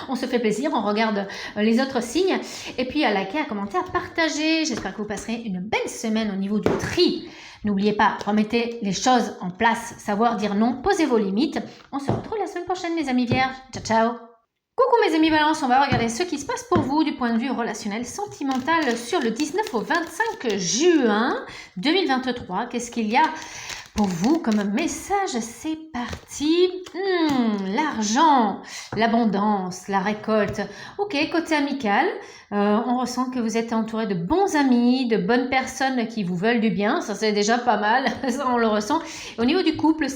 on se fait plaisir, on regarde les autres signes. Et puis à liker, à commenter, à partager. J'espère que vous passerez une belle semaine au niveau du tri. N'oubliez pas, remettez les choses en place, savoir dire non, posez vos limites. On se retrouve la semaine prochaine, mes amis vierges. Ciao, ciao. Coucou mes amis Balance, on va regarder ce qui se passe pour vous du point de vue relationnel, sentimental sur le 19 au 25 juin 2023. Qu'est-ce qu'il y a pour vous comme message? C'est parti. L'argent, l'abondance, la récolte. Ok, côté amical, on ressent que vous êtes entouré de bons amis, de bonnes personnes qui vous veulent du bien. Ça, c'est déjà pas mal. Ça, on le ressent. Au niveau du couple,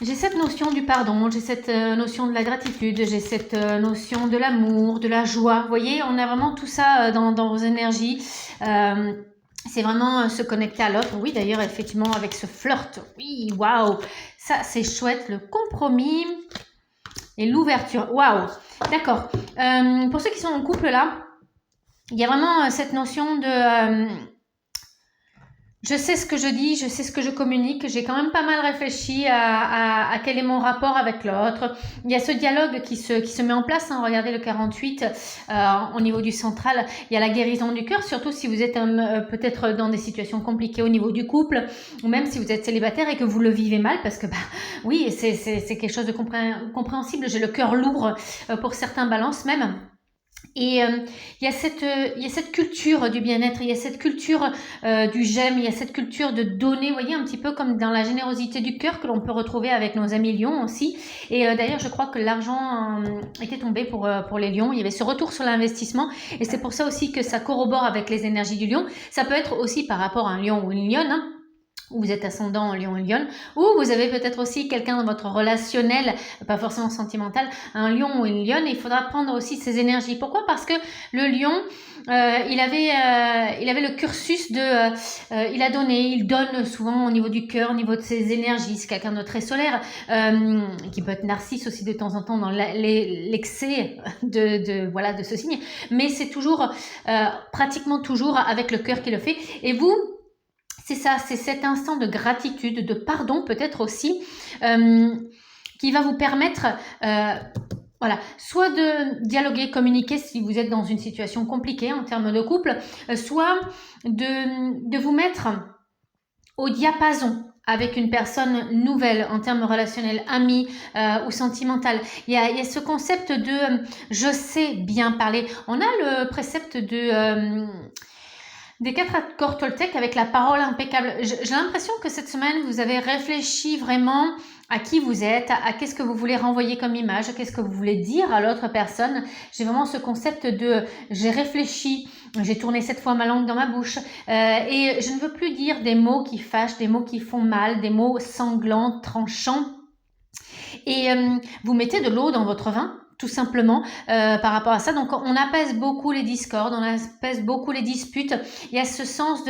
j'ai cette notion du pardon, j'ai cette notion de la gratitude, j'ai cette notion de l'amour, de la joie. Vous voyez, on a vraiment tout ça dans vos énergies. C'est vraiment se connecter à l'autre. Oui, d'ailleurs, effectivement, avec ce flirt. Oui, waouh. Ça, c'est chouette. Le compromis et l'ouverture. Waouh. D'accord. Pour ceux qui sont en couple, là, il y a vraiment cette notion de... je sais ce que je dis, je sais ce que je communique. J'ai quand même pas mal réfléchi à quel est mon rapport avec l'autre. Il y a ce dialogue qui se met en place. Hein. Regardez le 48 au niveau du central. Il y a la guérison du cœur, surtout si vous êtes peut-être dans des situations compliquées au niveau du couple, ou même si vous êtes célibataire et que vous le vivez mal, parce que oui, c'est quelque chose de compréhensible. J'ai le cœur lourd pour certains balances même. Et il y a cette culture du bien-être, il y a cette culture du j'aime, il y a cette culture de donner, vous voyez, un petit peu comme dans la générosité du cœur que l'on peut retrouver avec nos amis lions aussi. Et d'ailleurs, je crois que l'argent était tombé pour les lions. Il y avait ce retour sur l'investissement et c'est pour ça aussi que ça corrobore avec les énergies du lion. Ça peut être aussi par rapport à un lion ou une lionne, hein. ou vous êtes ascendant en lion et lionne, ou vous avez peut-être aussi quelqu'un dans votre relationnel, pas forcément sentimental, un lion ou une lionne, et il faudra prendre aussi ces énergies. Pourquoi? Parce que le lion, il avait le cursus il a donné, il donne souvent au niveau du cœur, au niveau de ses énergies. C'est quelqu'un de très solaire, qui peut être narcisse aussi de temps en temps dans l'excès de ce signe, mais c'est toujours, pratiquement toujours avec le cœur qui le fait. Et vous, c'est ça, c'est cet instant de gratitude, de pardon peut-être aussi, qui va vous permettre, soit de dialoguer, communiquer si vous êtes dans une situation compliquée en termes de couple, soit de vous mettre au diapason avec une personne nouvelle en termes relationnels, amis ou sentimental. Il y a ce concept de je sais bien parler. On a le précepte des 4 accords Toltec avec la parole impeccable. J'ai l'impression que cette semaine, vous avez réfléchi vraiment à qui vous êtes, à qu'est-ce que vous voulez renvoyer comme image, qu'est-ce que vous voulez dire à l'autre personne. J'ai vraiment ce concept de j'ai réfléchi, j'ai tourné 7 fois ma langue dans ma bouche et je ne veux plus dire des mots qui fâchent, des mots qui font mal, des mots sanglants, tranchants. Et vous mettez de l'eau dans votre vin, tout simplement, par rapport à ça. Donc, on apaise beaucoup les discordes, on apaise beaucoup les disputes. Il y a ce sens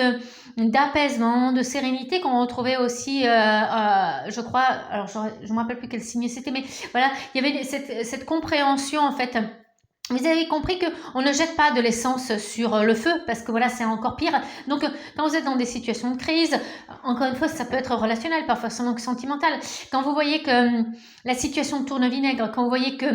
d'apaisement, de sérénité qu'on retrouvait aussi, je crois, alors je ne me rappelle plus quel signe c'était, mais voilà, il y avait cette compréhension, en fait. Vous avez compris qu'on ne jette pas de l'essence sur le feu parce que voilà, c'est encore pire. Donc, quand vous êtes dans des situations de crise, encore une fois, ça peut être relationnel, pas forcément sentimental. Quand vous voyez que la situation tourne vinaigre, quand vous voyez que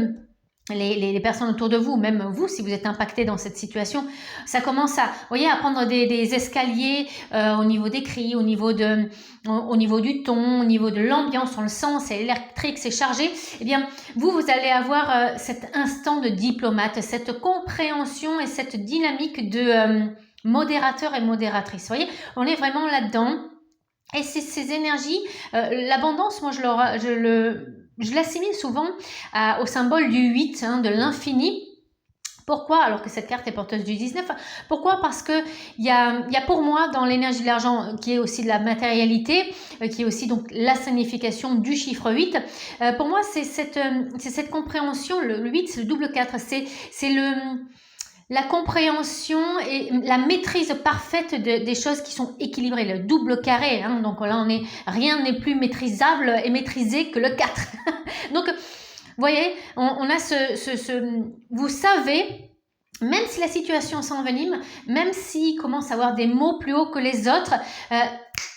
les personnes autour de vous, même vous, si vous êtes impacté dans cette situation, ça commence à prendre des escaliers au niveau des cris, au niveau du ton, au niveau de l'ambiance, on le sent, c'est électrique, c'est chargé. Eh bien, vous allez avoir cet instant de diplomate, cette compréhension et cette dynamique de modérateur et modératrice. Vous voyez, on est vraiment là-dedans. Et c'est ces énergies, l'abondance, moi je l'assimile souvent au symbole du 8, de l'infini. Pourquoi? Alors que cette carte est porteuse du 19. Pourquoi? Parce que il y a pour moi dans l'énergie de l'argent qui est aussi de la matérialité, qui est aussi donc la signification du chiffre 8. Pour moi, c'est cette compréhension. Le 8, c'est le double 4. C'est la compréhension et la maîtrise parfaite des choses qui sont équilibrées, le double carré. Donc là, rien n'est plus maîtrisable et maîtrisé que le 4. Donc, vous voyez, on a vous savez, même si la situation s'envenime, même s'il commence à avoir des mots plus hauts que les autres,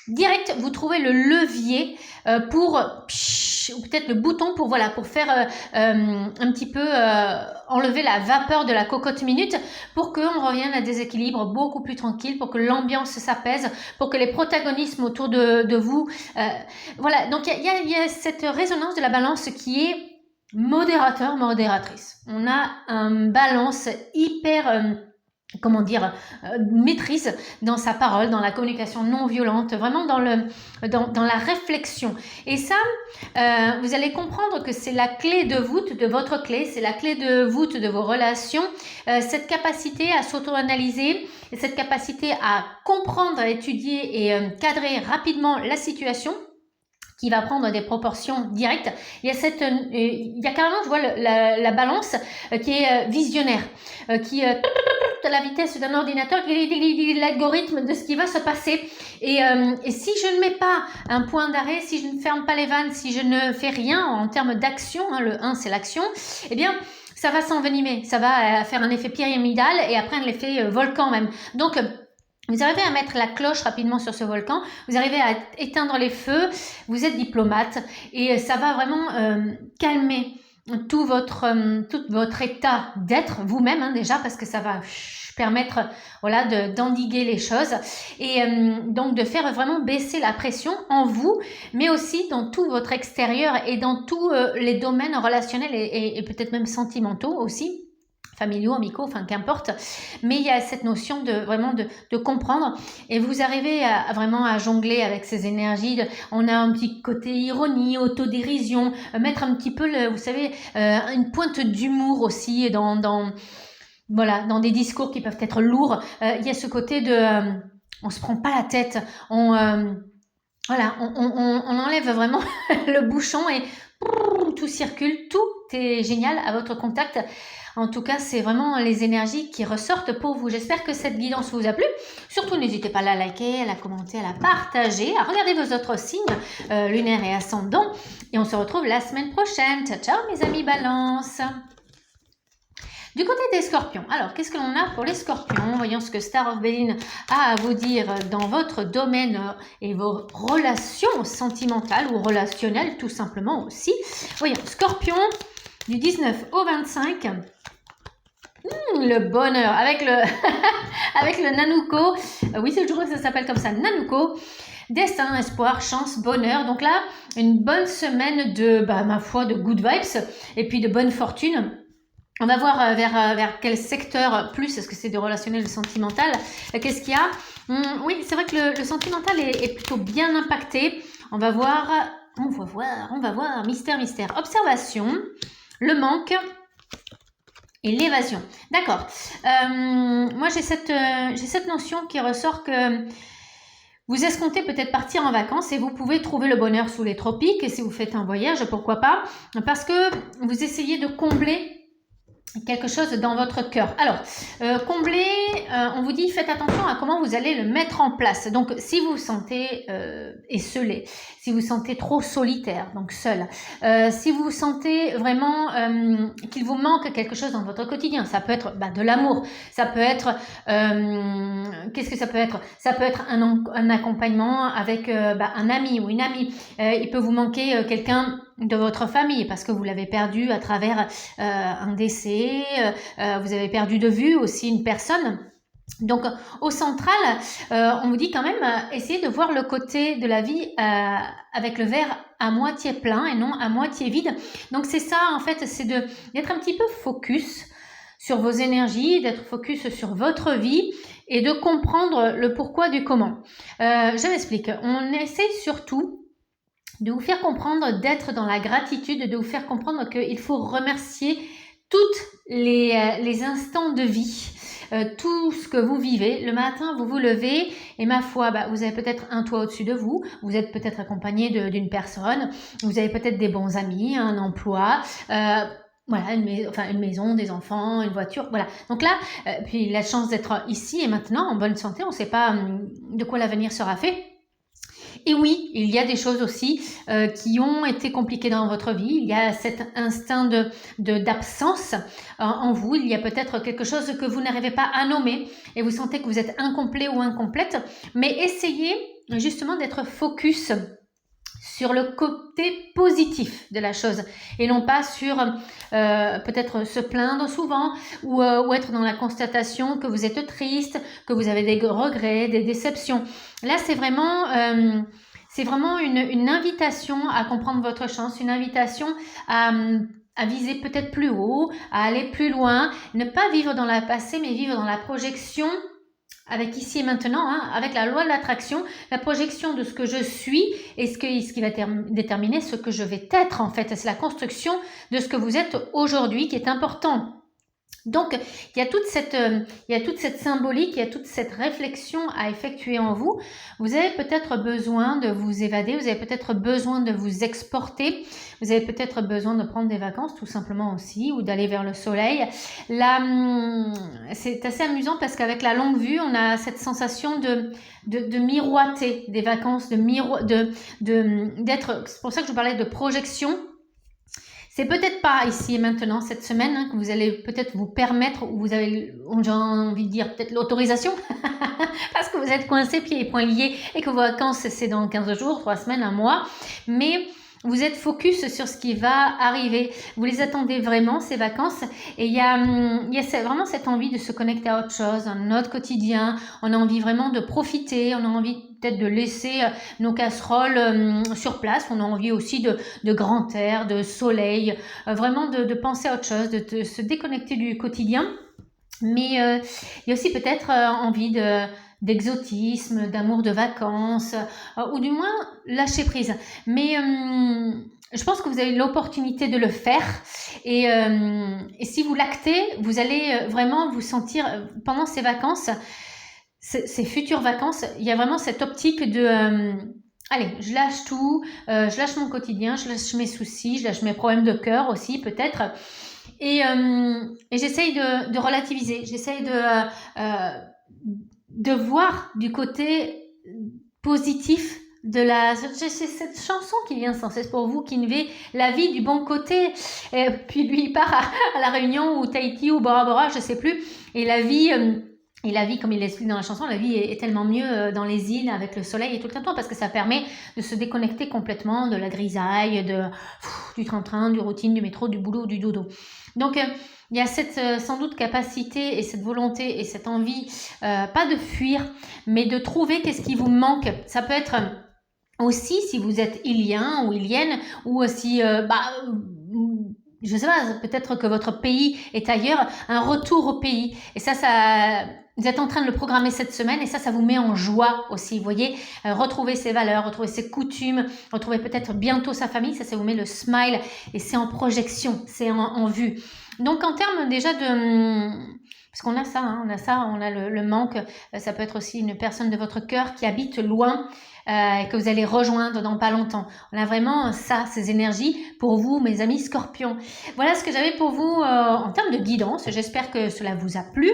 direct, vous trouvez le levier ou peut-être le bouton pour faire un petit peu enlever la vapeur de la cocotte minute pour qu'on revienne à des équilibres beaucoup plus tranquilles, pour que l'ambiance s'apaise, pour que les protagonismes autour de vous... voilà, donc il y a cette résonance de la balance qui est modérateur, modératrice. On a un balance hyper... maîtrise dans sa parole, dans la communication non violente, vraiment dans la réflexion. Et ça, vous allez comprendre que c'est la clé de voûte de votre clé, c'est la clé de voûte de vos relations, cette capacité à s'auto-analyser, et cette capacité à comprendre, à étudier et cadrer rapidement la situation, qui va prendre des proportions directes. Il y a carrément, je vois la balance qui est visionnaire, qui à la vitesse d'un ordinateur, qui lit l'algorithme de ce qui va se passer. Et si je ne mets pas un point d'arrêt, si je ne ferme pas les vannes, si je ne fais rien en termes d'action, le 1 c'est l'action, eh bien ça va s'envenimer, ça va faire un effet pyramidal et après un effet volcan même. Donc vous arrivez à mettre la cloche rapidement sur ce volcan, vous arrivez à éteindre les feux, vous êtes diplomate et ça va vraiment calmer tout votre état d'être vous-même déjà, parce que ça va permettre d'endiguer les choses et donc de faire vraiment baisser la pression en vous, mais aussi dans tout votre extérieur et dans tous les domaines relationnels et peut-être même sentimentaux aussi, familiaux, amicaux, enfin qu'importe, mais il y a cette notion de comprendre et vous arrivez vraiment à jongler avec ces énergies. On a un petit côté ironie, autodérision, mettre un petit peu, vous savez, une pointe d'humour aussi dans des discours qui peuvent être lourds. Il y a ce côté on se prend pas la tête, voilà, on enlève vraiment le bouchon et tout circule, tout est génial à votre contact. En tout cas, c'est vraiment les énergies qui ressortent pour vous. J'espère que cette guidance vous a plu. Surtout, n'hésitez pas à la liker, à la commenter, à la partager, à regarder vos autres signes lunaires et ascendants. Et on se retrouve la semaine prochaine. Ciao, ciao mes amis Balance. Du côté des scorpions, alors qu'est-ce que l'on a pour les scorpions? Voyons ce que Star of Béline a à vous dire dans votre domaine et vos relations sentimentales ou relationnelles tout simplement aussi. Voyons, scorpion du 19 au 25. Le bonheur avec le, avec le Nanuko. Oui, c'est toujours que ça s'appelle comme ça, Nanuko. Destin, espoir, chance, bonheur. Donc là, une bonne semaine de, ma foi, de good vibes et puis de bonne fortune. On va voir vers quel secteur plus, est-ce que c'est de relationnel ou sentimental. Qu'est-ce qu'il y a? Oui, c'est vrai que le sentimental est plutôt bien impacté. On va voir, mystère, mystère. Observation, le manque et l'évasion. D'accord. Moi, j'ai cette notion qui ressort que vous escomptez peut-être partir en vacances et vous pouvez trouver le bonheur sous les tropiques. Et si vous faites un voyage, pourquoi pas? Parce que vous essayez de combler quelque chose dans votre cœur. Alors, combler, on vous dit faites attention à comment vous allez le mettre en place. Donc, si vous vous sentez esselé, si vous vous sentez trop solitaire, donc seul, si vous vous sentez vraiment qu'il vous manque quelque chose dans votre quotidien, ça peut être de l'amour, ça peut être, qu'est-ce que ça peut être? Ça peut être un accompagnement avec un ami ou une amie. Il peut vous manquer quelqu'un de votre famille parce que vous l'avez perdu à travers un décès, vous avez perdu de vue aussi une personne. Donc au central, on vous dit quand même essayez de voir le côté de la vie avec le verre à moitié plein et non à moitié vide. Donc c'est ça en fait, c'est d'être un petit peu focus sur vos énergies, d'être focus sur votre vie et de comprendre le pourquoi du comment. Je m'explique, on essaie surtout de vous faire comprendre, d'être dans la gratitude, de vous faire comprendre qu'il faut remercier toutes les instants de vie, tout ce que vous vivez. Le matin, vous vous levez et ma foi, vous avez peut-être un toit au-dessus de vous, vous êtes peut-être accompagné d'une personne, vous avez peut-être des bons amis, un emploi, voilà, une maison, des enfants, une voiture, voilà. Donc là, puis la chance d'être ici et maintenant en bonne santé, on ne sait pas de quoi l'avenir sera fait. Et oui, il y a des choses aussi qui ont été compliquées dans votre vie. Il y a cet instinct d'absence en vous. Il y a peut-être quelque chose que vous n'arrivez pas à nommer et vous sentez que vous êtes incomplet ou incomplète. Mais essayez justement d'être focus sur le côté positif de la chose et non pas sur peut-être se plaindre souvent ou être dans la constatation que vous êtes triste, que vous avez des regrets, des déceptions. Là, c'est vraiment une invitation à comprendre votre chance, une invitation à viser peut-être plus haut, à aller plus loin, ne pas vivre dans le passé mais vivre dans la projection avec ici et maintenant, avec la loi de l'attraction, la projection de ce que je suis et ce qui va déterminer ce que je vais être en fait. C'est la construction de ce que vous êtes aujourd'hui qui est important. Donc, il y a toute cette symbolique, il y a toute cette réflexion à effectuer en vous. Vous avez peut-être besoin de vous évader, vous avez peut-être besoin de vous exporter, vous avez peut-être besoin de prendre des vacances tout simplement aussi ou d'aller vers le soleil. Là, c'est assez amusant parce qu'avec la longue vue, on a cette sensation de miroiter des vacances, d'être. C'est pour ça que je vous parlais de projection. C'est peut-être pas ici et maintenant, cette semaine, que vous allez peut-être vous permettre, ou vous avez, j'ai envie de dire, peut-être l'autorisation, parce que vous êtes coincé, pieds et poings liés, et que vos vacances, c'est dans 15 jours, 3 semaines, 1 mois. Mais vous êtes focus sur ce qui va arriver. Vous les attendez vraiment, ces vacances. Et il y a vraiment cette envie de se connecter à autre chose, à notre quotidien. On a envie vraiment de profiter. On a envie peut-être de laisser nos casseroles sur place. On a envie aussi de grand air, de soleil. Vraiment de penser à autre chose, de se déconnecter du quotidien. Mais il y a aussi peut-être envie d'exotisme, d'amour de vacances, ou du moins lâcher prise. Mais je pense que vous avez l'opportunité de le faire et si vous l'actez, vous allez vraiment vous sentir, pendant ces vacances, ces futures vacances, il y a vraiment cette optique de allez, je lâche tout, je lâche mon quotidien, je lâche mes soucis, je lâche mes problèmes de cœur aussi peut-être. Et j'essaye de relativiser, j'essaye de voir du côté positif de la... C'est cette chanson qui vient sans cesse pour vous, qui met la vie du bon côté. Et puis lui, il part à la Réunion ou Tahiti ou Bora Bora, je sais plus. Et la vie, comme il l'explique dans la chanson, la vie est tellement mieux dans les îles avec le soleil et tout le temps parce que ça permet de se déconnecter complètement de la grisaille, du train-train, du routine, du métro, du boulot, du dodo. Donc, il y a cette sans doute capacité et cette volonté et cette envie, pas de fuir, mais de trouver qu'est-ce qui vous manque. Ça peut être aussi si vous êtes ilien ou ilienne ou si, je sais pas, peut-être que votre pays est ailleurs, un retour au pays. Et ça, vous êtes en train de le programmer cette semaine et ça vous met en joie aussi. Vous voyez, retrouver ses valeurs, retrouver ses coutumes, retrouver peut-être bientôt sa famille, ça vous met le smile et c'est en projection, c'est en vue. Donc en termes déjà de... Parce qu'on a ça, hein, on a le manque. Ça peut être aussi une personne de votre cœur qui habite loin et que vous allez rejoindre dans pas longtemps. On a vraiment ça, ces énergies pour vous, mes amis scorpions. Voilà ce que j'avais pour vous en termes de guidance. J'espère que cela vous a plu.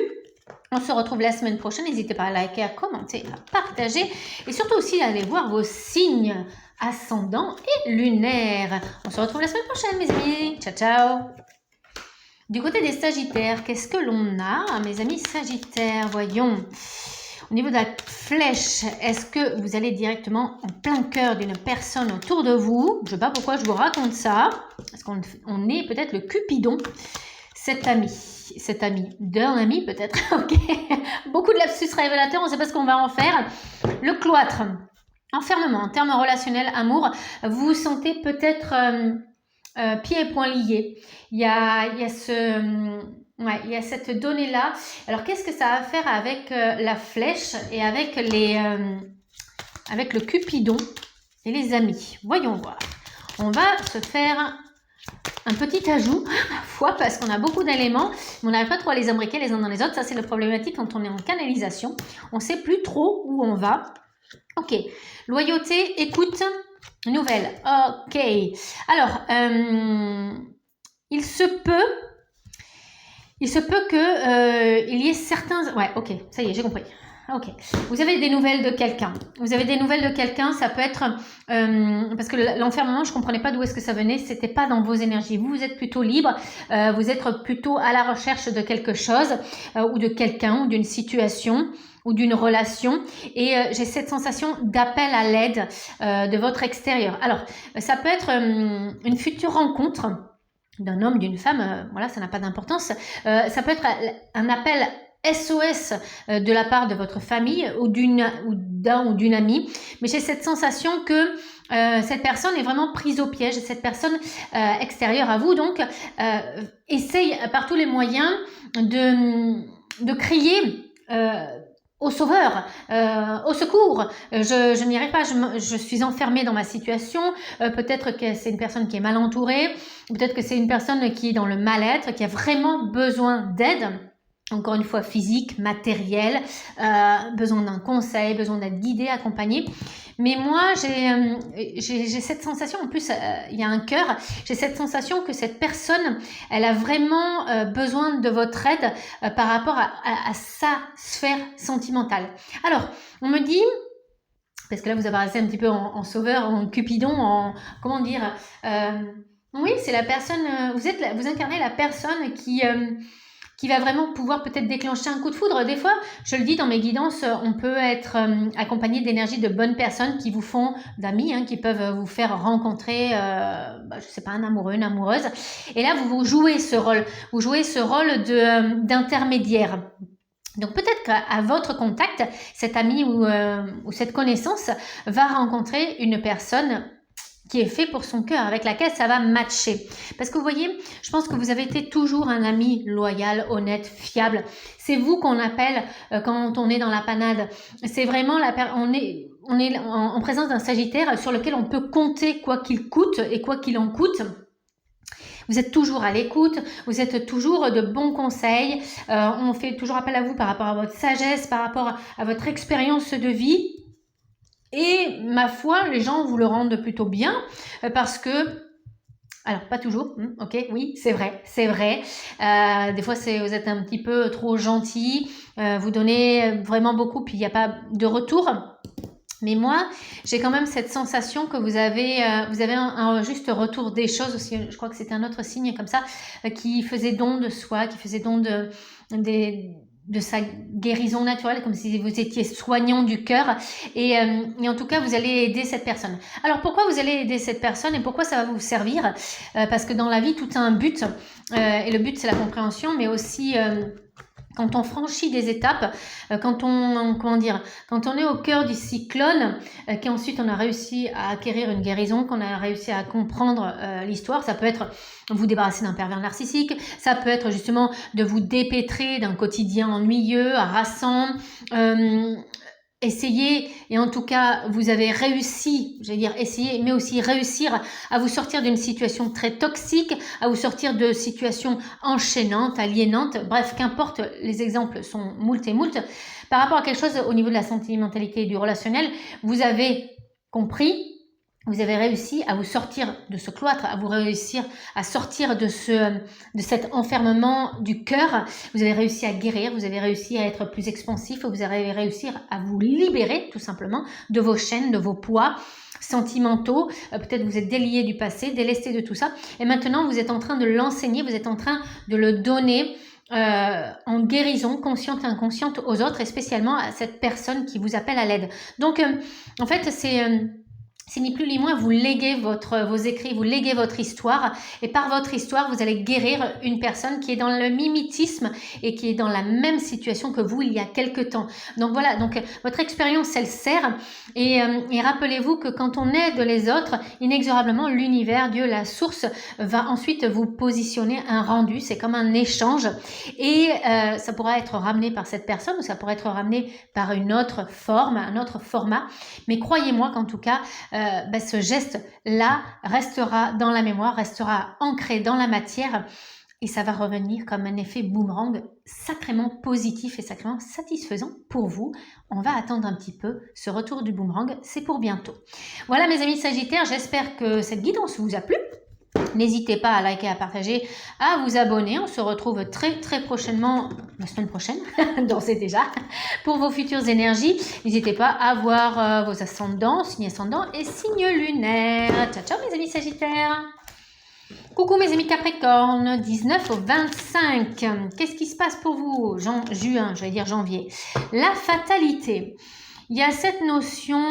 On se retrouve la semaine prochaine. N'hésitez pas à liker, à commenter, à partager et surtout aussi à aller voir vos signes ascendants et lunaires. On se retrouve la semaine prochaine, mes amis. Ciao, ciao. Du côté des Sagittaires, qu'est-ce que l'on a, mes amis Sagittaires? Voyons. Au niveau de la flèche, est-ce que vous allez directement en plein cœur d'une personne autour de vous? Je ne sais pas pourquoi je vous raconte ça. Est-ce qu'on est peut-être le Cupidon? Cet ami d'un ami peut-être. Ok. Beaucoup de lapsus révélateurs, on ne sait pas ce qu'on va en faire. Le cloître. Enfermement, en termes relationnels, amour. Vous vous sentez peut-être... pieds et poings liés. Il y a cette donnée-là. Alors, qu'est-ce que ça a à faire avec la flèche et avec le Cupidon et les amis? Voyons voir. On va se faire un petit ajout, ma foi, parce qu'on a beaucoup d'éléments, mais on n'arrive pas trop à les imbriquer les uns dans les autres. Ça, c'est la problématique quand on est en canalisation. On ne sait plus trop où on va. Ok. Loyauté, écoute... Nouvelle, ok. Alors, il se peut que il y ait certains... Ouais, ok, ça y est, j'ai compris. Ok. Vous avez des nouvelles de quelqu'un. Ça peut être... parce que l'enfermement, je ne comprenais pas d'où est-ce que ça venait. C'était pas dans vos énergies. Vous êtes plutôt libre. Vous êtes plutôt à la recherche de quelque chose ou de quelqu'un ou d'une situation ou d'une relation et j'ai cette sensation d'appel à l'aide de votre extérieur. Alors, ça peut être une future rencontre d'un homme, d'une femme, voilà, ça n'a pas d'importance. Ça peut être un appel SOS de la part de votre famille ou d'un ou d'une amie, mais j'ai cette sensation que cette personne est vraiment prise au piège, cette personne extérieure à vous, donc essaye par tous les moyens de crier au sauveur, au secours, je n'y arrive pas, je suis enfermée dans ma situation, peut-être que c'est une personne qui est mal entourée, peut-être que c'est une personne qui est dans le mal-être, qui a vraiment besoin d'aide, encore une fois physique, matérielle, besoin d'un conseil, besoin d'être guidée, accompagnée. Mais moi, j'ai cette sensation, en plus, il y a un cœur, j'ai cette sensation que cette personne, elle a vraiment besoin de votre aide par rapport à sa sphère sentimentale. Alors, on me dit, parce que là, vous apparaissez un petit peu en sauveur, en Cupidon, comment dire, oui, c'est la personne, vous incarnez la personne qui va vraiment pouvoir peut-être déclencher un coup de foudre. Des fois, je le dis dans mes guidances, on peut être accompagné d'énergie de bonnes personnes qui vous font d'amis, qui peuvent vous faire rencontrer, je sais pas, un amoureux, une amoureuse. Et là, vous jouez ce rôle. Vous jouez ce rôle d'intermédiaire. Donc peut-être qu'à votre contact, cet ami ou cette connaissance va rencontrer une personne qui est fait pour son cœur, avec laquelle ça va matcher. Parce que vous voyez, je pense que vous avez été toujours un ami loyal, honnête, fiable. C'est vous qu'on appelle quand on est dans la panade. C'est vraiment on est en présence d'un Sagittaire sur lequel on peut compter quoi qu'il coûte et quoi qu'il en coûte. Vous êtes toujours à l'écoute, vous êtes toujours de bons conseils. On fait toujours appel à vous par rapport à votre sagesse, par rapport à votre expérience de vie. Et ma foi, les gens vous le rendent plutôt bien parce que... Alors, pas toujours, ok, oui, c'est vrai, c'est vrai. Des fois, vous êtes un petit peu trop gentil, vous donnez vraiment beaucoup, puis il n'y a pas de retour. Mais moi, j'ai quand même cette sensation que vous avez un juste retour des choses aussi. Je crois que c'était un autre signe comme ça, qui faisait don de soi, qui faisait don de sa guérison naturelle, comme si vous étiez soignant du cœur. Et en tout cas, vous allez aider cette personne. Alors, pourquoi vous allez aider cette personne et pourquoi ça va vous servir? Parce que dans la vie, tout a un but. Et le but, c'est la compréhension, mais aussi... quand on franchit des étapes, quand on est au cœur du cyclone, qu'ensuite on a réussi à acquérir une guérison, qu'on a réussi à comprendre l'histoire, ça peut être vous débarrasser d'un pervers narcissique, ça peut être justement de vous dépêtrer d'un quotidien ennuyeux, harassant, essayez, et en tout cas vous avez réussi, j'allais dire essayer, mais aussi réussir à vous sortir d'une situation très toxique, à vous sortir de situations enchaînantes, aliénantes, bref, qu'importe, les exemples sont moult et moult. Par rapport à quelque chose au niveau de la sentimentalité et du relationnel, vous avez compris, vous avez réussi à vous sortir de ce cloître, à vous réussir à sortir de cet enfermement du cœur. Vous avez réussi à guérir, vous avez réussi à être plus expansif, vous avez réussi à vous libérer tout simplement de vos chaînes, de vos poids sentimentaux. Peut-être vous êtes délié du passé, délesté de tout ça. Et maintenant, vous êtes en train de l'enseigner, vous êtes en train de le donner en guérison consciente et inconsciente aux autres, et spécialement à cette personne qui vous appelle à l'aide. Donc, en fait, c'est ni plus ni moins, vous léguez vos écrits, vous léguez votre histoire, et par votre histoire, vous allez guérir une personne qui est dans le mimétisme et qui est dans la même situation que vous il y a quelque temps. Donc voilà, donc votre expérience, elle sert, et rappelez-vous que quand on aide les autres, inexorablement, l'univers, Dieu, la source, va ensuite vous positionner un rendu, c'est comme un échange, et ça pourra être ramené par cette personne, ou ça pourrait être ramené par une autre forme, un autre format, mais croyez-moi qu'en tout cas, ce geste-là restera dans la mémoire, restera ancré dans la matière, et ça va revenir comme un effet boomerang sacrément positif et sacrément satisfaisant pour vous. On va attendre un petit peu ce retour du boomerang, c'est pour bientôt. Voilà mes amis Sagittaires, j'espère que cette guidance vous a plu. N'hésitez pas à liker, à partager, à vous abonner. On se retrouve très très prochainement, la semaine prochaine, d'ores et déjà, pour vos futures énergies. N'hésitez pas à voir vos ascendants, signes ascendants et signes lunaires. Ciao ciao mes amis Sagittaires. Coucou mes amis Capricorne, 19 au 25. Qu'est-ce qui se passe pour vous? Juin, j'allais dire janvier. La fatalité. Il y a cette notion...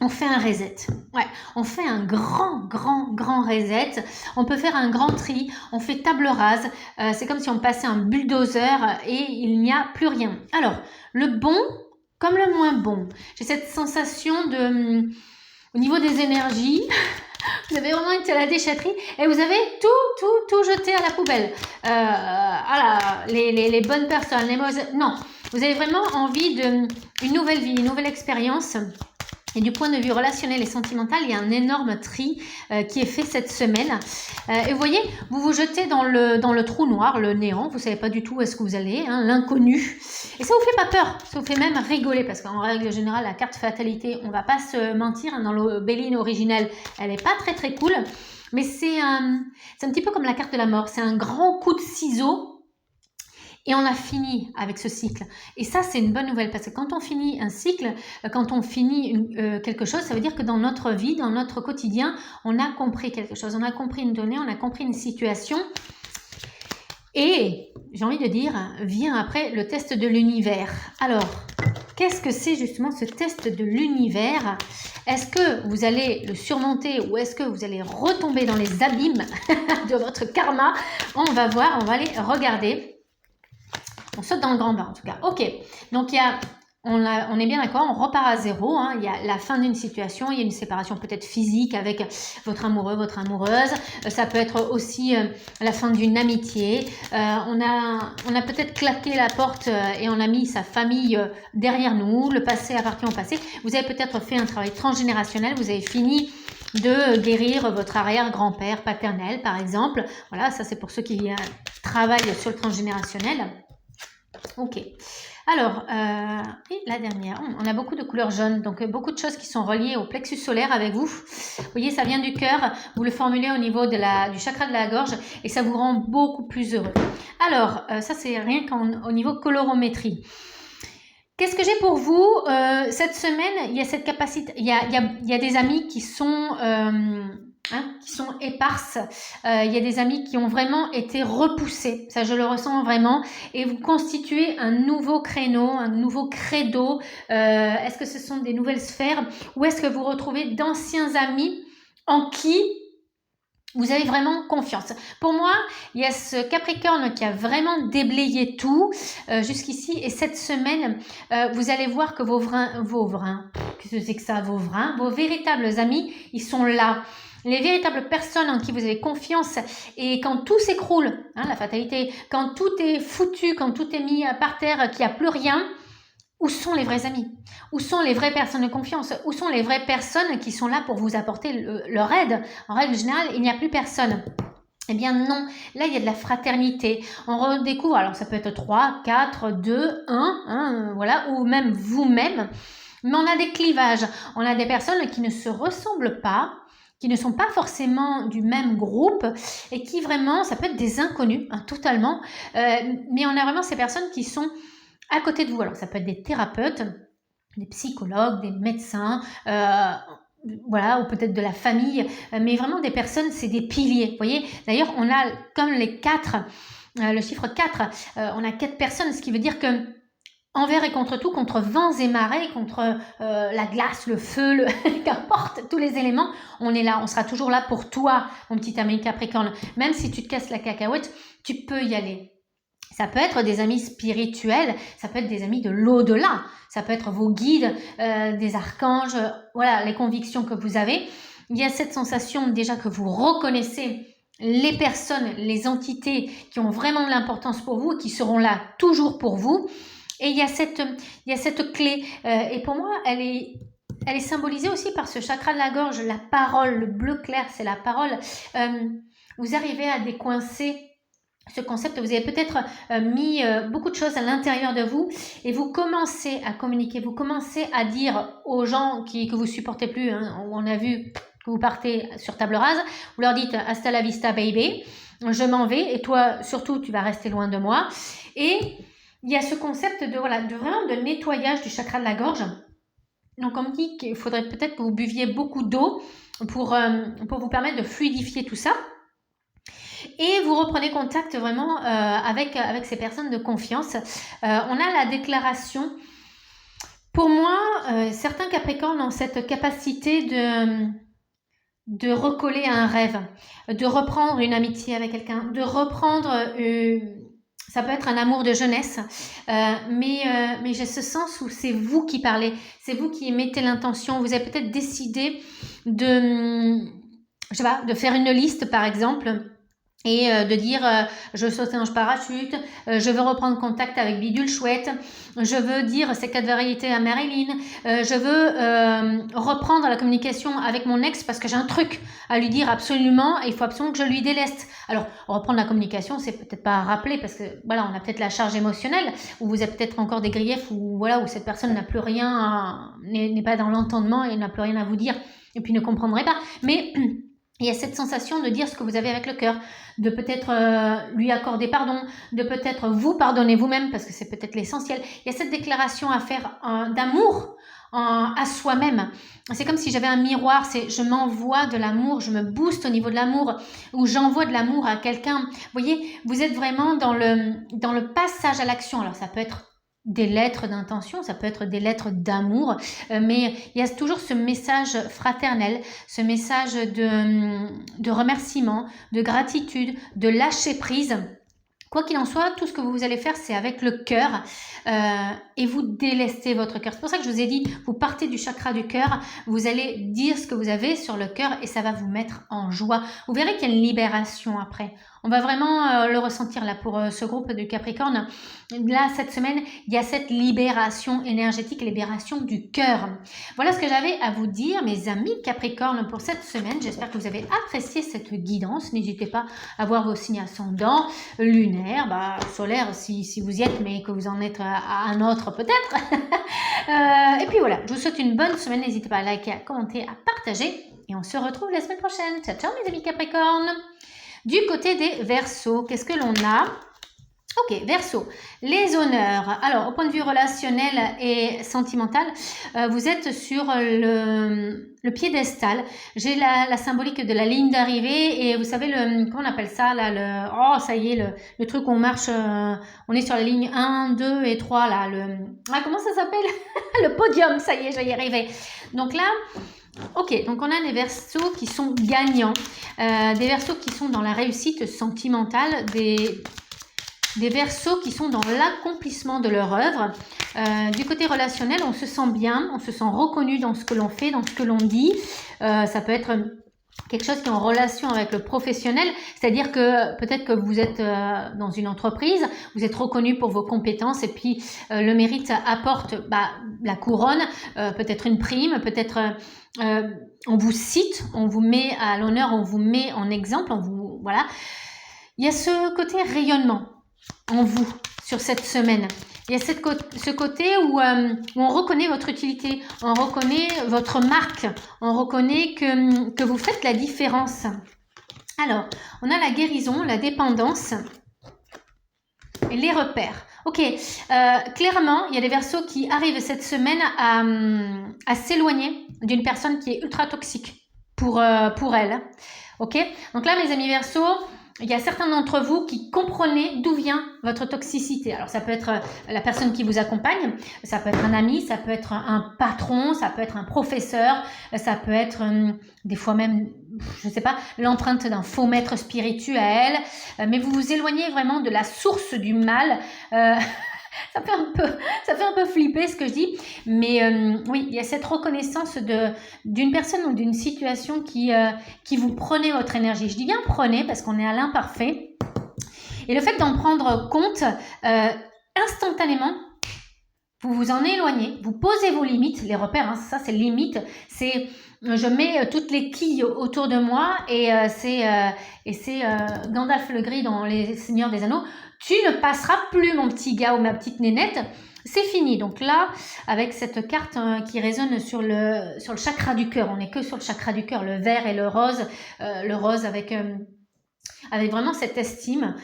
on fait un reset. Ouais, on fait un grand reset. On peut faire un grand tri. On fait table rase. C'est comme si on passait un bulldozer et il n'y a plus rien. Alors, le bon comme le moins bon. J'ai cette sensation au niveau des énergies, vous avez vraiment été à la déchetterie et vous avez tout jeté à la poubelle. Les bonnes personnes, les mauvaises... Non, vous avez vraiment envie d'une nouvelle vie, une nouvelle expérience. Et du point de vue relationnel et sentimental, il y a un énorme tri qui est fait cette semaine. Et vous voyez, vous vous jetez dans le trou noir, le néant. Vous ne savez pas du tout où est-ce que vous allez, hein, l'inconnu. Et ça vous fait pas peur, ça vous fait même rigoler. Parce qu'en règle générale, la carte fatalité, on ne va pas se mentir, hein, dans le Béline originelle, elle n'est pas très très cool. Mais c'est un petit peu comme la carte de la mort. C'est un grand coup de ciseau. Et on a fini avec ce cycle. Et ça, c'est une bonne nouvelle parce que quand on finit un cycle, quand on finit quelque chose, ça veut dire que dans notre vie, dans notre quotidien, on a compris quelque chose. On a compris une donnée, on a compris une situation. Et j'ai envie de dire, vient après le test de l'univers. Alors, qu'est-ce que c'est justement ce test de l'univers? Est-ce que vous allez le surmonter ou est-ce que vous allez retomber dans les abîmes de votre karma? On va voir, on va aller regarder. On saute dans le grand bain en tout cas. Ok, donc on est bien d'accord, on repart à zéro. Hein. Il y a la fin d'une situation, il y a une séparation peut-être physique avec votre amoureux, votre amoureuse. Ça peut être aussi la fin d'une amitié. On a peut-être claqué la porte et on a mis sa famille derrière nous. Le passé appartient au passé. Vous avez peut-être fait un travail transgénérationnel. Vous avez fini de guérir votre arrière-grand-père paternel, par exemple. Voilà, ça c'est pour ceux qui travaillent sur le transgénérationnel. Ok. Alors, et la dernière, on a beaucoup de couleurs jaunes, donc beaucoup de choses qui sont reliées au plexus solaire avec vous. Vous voyez, ça vient du cœur, vous le formulez au niveau du chakra de la gorge et ça vous rend beaucoup plus heureux. Alors, ça c'est rien qu'au niveau colorométrie. Qu'est-ce que j'ai pour vous cette semaine? Il y a cette capacité, il y a des amis qui sont qui sont éparses. Il y a des amis qui ont vraiment été repoussés. Ça, je le ressens vraiment. Et vous constituez un nouveau créneau, un nouveau credo. Est-ce que ce sont des nouvelles sphères ou est-ce que vous retrouvez d'anciens amis en qui vous avez vraiment confiance? Pour moi, il y a ce Capricorne qui a vraiment déblayé tout jusqu'ici. Et cette semaine, vous allez voir que vos véritables amis, ils sont là. Les véritables personnes en qui vous avez confiance et quand tout s'écroule, la fatalité, quand tout est foutu, quand tout est mis par terre, qu'il n'y a plus rien, où sont les vrais amis? Où sont les vraies personnes de confiance? Où sont les vraies personnes qui sont là pour vous apporter leur aide? En règle générale, il n'y a plus personne. Eh bien non, là il y a de la fraternité. On redécouvre, alors ça peut être 3, 4, 2, 1, voilà, ou même vous-même. Mais on a des clivages, on a des personnes qui ne se ressemblent pas, qui ne sont pas forcément du même groupe et qui vraiment, ça peut être des inconnus, totalement, mais on a vraiment ces personnes qui sont à côté de vous. Alors ça peut être des thérapeutes, des psychologues, des médecins, voilà, ou peut-être de la famille, mais vraiment des personnes, c'est des piliers, vous voyez. D'ailleurs, on a comme les 4, le chiffre 4, on a 4 personnes, ce qui veut dire que envers et contre tout, contre vents et marées, contre la glace, le feu, qu'importe, tous les éléments, on est là, on sera toujours là pour toi, mon petit ami Capricorne. Même si tu te casses la cacahuète, tu peux y aller. Ça peut être des amis spirituels, ça peut être des amis de l'au-delà, ça peut être vos guides, des archanges, voilà, les convictions que vous avez. Il y a cette sensation déjà que vous reconnaissez les personnes, les entités qui ont vraiment de l'importance pour vous, qui seront là toujours pour vous. Et il y a cette clé. Et pour moi, elle est symbolisée aussi par ce chakra de la gorge, la parole, le bleu clair, c'est la parole. Vous arrivez à décoincer ce concept, vous avez peut-être mis beaucoup de choses à l'intérieur de vous et vous commencez à communiquer, vous commencez à dire aux gens que vous supportez plus, où on a vu que vous partez sur table rase, vous leur dites hasta la vista baby, je m'en vais et toi surtout tu vas rester loin de moi. Et il y a ce concept de vraiment de nettoyage du chakra de la gorge. Donc on me dit qu'il faudrait peut-être que vous buviez beaucoup d'eau pour vous permettre de fluidifier tout ça. Et vous reprenez contact vraiment avec ces personnes de confiance. On a la déclaration. Pour moi, certains Capricornes ont cette capacité de recoller à un rêve, de reprendre une amitié avec quelqu'un, de reprendre... ça peut être un amour de jeunesse, mais j'ai ce sens où c'est vous qui parlez, c'est vous qui mettez l'intention. Vous avez peut-être décidé de faire une liste, par exemple, et de dire je saute un parachute, je veux reprendre contact avec Bidule Chouette, je veux dire ces 4 variétés à Marilyn, je veux reprendre la communication avec mon ex parce que j'ai un truc à lui dire absolument et il faut absolument que je lui déleste. Alors reprendre la communication, c'est peut-être pas à rappeler parce que voilà, on a peut-être la charge émotionnelle ou vous avez peut-être encore des griefs où voilà, où cette personne n'a plus rien, n'est pas dans l'entendement et n'a plus rien à vous dire et puis ne comprendrait pas. Mais il y a cette sensation de dire ce que vous avez avec le cœur, de peut-être lui accorder pardon, de peut-être vous pardonner vous-même, parce que c'est peut-être l'essentiel. Il y a cette déclaration à faire d'amour à soi-même. C'est comme si j'avais un miroir, c'est je m'envoie de l'amour, je me booste au niveau de l'amour, ou j'envoie de l'amour à quelqu'un. Vous voyez, vous êtes vraiment dans le passage à l'action. Alors ça peut être des lettres d'intention, ça peut être des lettres d'amour, mais il y a toujours ce message fraternel, ce message de remerciement, de gratitude, de lâcher prise. Quoi qu'il en soit, tout ce que vous allez faire, c'est avec le cœur et vous délestez votre cœur. C'est pour ça que je vous ai dit, vous partez du chakra du cœur, vous allez dire ce que vous avez sur le cœur et ça va vous mettre en joie. Vous verrez qu'il y a une libération après. On va vraiment le ressentir là pour ce groupe du Capricorne. Là, cette semaine, il y a cette libération énergétique, libération du cœur. Voilà ce que j'avais à vous dire, mes amis Capricorne, pour cette semaine. J'espère que vous avez apprécié cette guidance. N'hésitez pas à voir vos signes ascendants, lunaires, lunaire, solaire si vous y êtes, mais que vous en êtes à un autre peut-être. Et puis voilà, je vous souhaite une bonne semaine. N'hésitez pas à liker, à commenter, à partager. Et on se retrouve la semaine prochaine. Ciao, ciao mes amis Capricorne. Du côté des Verseaux, qu'est-ce que l'on a? Ok, Verseau, les honneurs. Alors, au point de vue relationnel et sentimental, vous êtes sur le piédestal. J'ai la symbolique de la ligne d'arrivée et vous savez, comment on appelle ça là, oh, ça y est, le truc où on marche, on est sur la ligne 1, 2 et 3 là. Comment ça s'appelle? Le podium, ça y est, je vais y arriver. Donc là... Ok, donc on a des Verseaux qui sont gagnants, des Verseaux qui sont dans la réussite sentimentale, des Verseaux qui sont dans l'accomplissement de leur œuvre. Du côté relationnel, on se sent bien, on se sent reconnu dans ce que l'on fait, dans ce que l'on dit. Ça peut être quelque chose qui est en relation avec le professionnel, c'est-à-dire que peut-être que vous êtes dans une entreprise, vous êtes reconnu pour vos compétences et puis le mérite apporte la couronne, peut-être une prime, peut-être on vous cite, on vous met à l'honneur, on vous met en exemple, voilà. Il y a ce côté rayonnement en vous sur cette semaine. Il y a ce côté où on reconnaît votre utilité, on reconnaît votre marque, on reconnaît que vous faites la différence. Alors, on a la guérison, la dépendance et les repères. Ok, clairement, il y a des Verseaux qui arrivent cette semaine à s'éloigner d'une personne qui est ultra toxique pour elle. Ok, donc là, mes amis Verseaux, il y a certains d'entre vous qui comprenez d'où vient votre toxicité. Alors, ça peut être la personne qui vous accompagne, ça peut être un ami, ça peut être un patron, ça peut être un professeur, ça peut être des fois même, je ne sais pas, l'empreinte d'un faux maître spirituel. Mais vous vous éloignez vraiment de la source du mal. Ça fait un peu flipper ce que je dis, mais oui, il y a cette reconnaissance d'une personne ou d'une situation qui vous prenez votre énergie. Je dis bien prenez parce qu'on est à l'imparfait. Et le fait d'en prendre compte, instantanément, vous vous en éloignez, vous posez vos limites, les repères, hein, ça c'est limite, c'est je mets toutes les quilles autour de moi et c'est Gandalf le Gris dans Les Seigneurs des Anneaux. Tu ne passeras plus mon petit gars ou ma petite nénette, c'est fini. Donc là, avec cette carte qui résonne sur le chakra du cœur, on n'est que sur le chakra du cœur, le vert et le rose avec vraiment cette estime,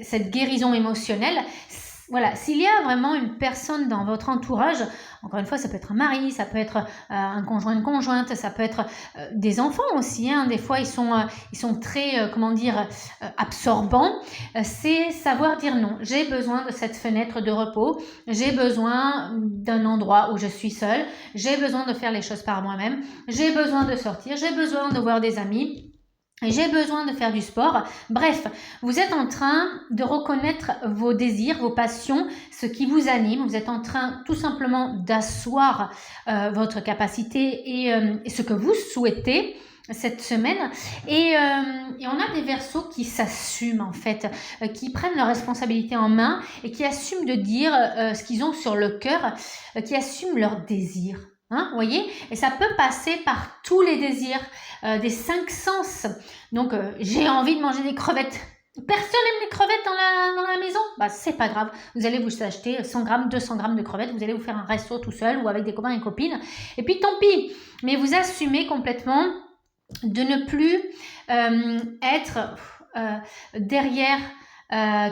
cette guérison émotionnelle. Voilà, s'il y a vraiment une personne dans votre entourage, encore une fois, ça peut être un mari, ça peut être un conjoint, une conjointe, ça peut être des enfants aussi, hein. Des fois, ils sont très, absorbants. C'est savoir dire non. J'ai besoin de cette fenêtre de repos, j'ai besoin d'un endroit où je suis seule, j'ai besoin de faire les choses par moi-même, j'ai besoin de sortir, j'ai besoin de voir des amis. J'ai besoin de faire du sport. Bref, vous êtes en train de reconnaître vos désirs, vos passions, ce qui vous anime. Vous êtes en train tout simplement d'asseoir votre capacité et ce que vous souhaitez cette semaine. Et on a des Verseaux qui s'assument en fait, qui prennent leurs responsabilités en main et qui assument de dire ce qu'ils ont sur le cœur, qui assument leurs désirs. Hein, vous voyez, et ça peut passer par tous les désirs des 5 sens. Donc, j'ai envie de manger des crevettes. Personne n'aime les crevettes dans la maison. C'est pas grave. Vous allez vous acheter 100 grammes, 200 grammes de crevettes. Vous allez vous faire un resto tout seul ou avec des copains et copines. Et puis, tant pis. Mais vous assumez complètement de ne plus être derrière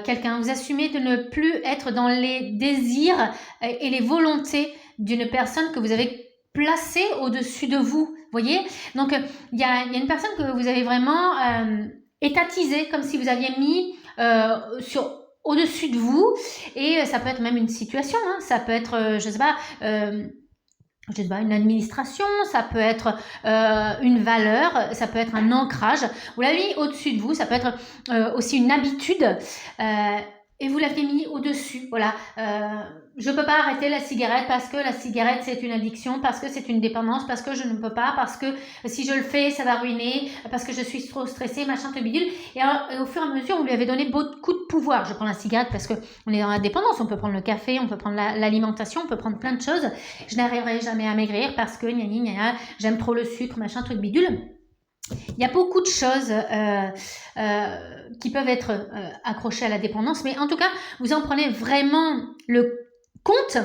quelqu'un. Vous assumez de ne plus être dans les désirs et les volontés d'une personne que vous avez placée au-dessus de vous. Voyez, donc il y a une personne que vous avez vraiment étatisée, comme si vous aviez mis au-dessus de vous, et ça peut être même une situation, hein, ça peut être, je sais pas, une administration, ça peut être une valeur, ça peut être un ancrage, vous l'avez mis au-dessus de vous, ça peut être aussi une habitude, et vous l'avez mis au-dessus, voilà. Je ne peux pas arrêter la cigarette parce que la cigarette c'est une addiction, parce que c'est une dépendance, parce que je ne peux pas, parce que si je le fais ça va ruiner, parce que je suis trop stressée, machin, tout bidule. Et au fur et à mesure, on lui avait donné beaucoup de pouvoir. Je prends la cigarette parce qu'on est dans la dépendance, on peut prendre le café, on peut prendre l'alimentation, on peut prendre plein de choses. Je n'arriverai jamais à maigrir parce que j'aime trop le sucre, machin, truc bidule. Il y a beaucoup de choses qui peuvent être accrochées à la dépendance, mais en tout cas, vous en prenez vraiment le compte.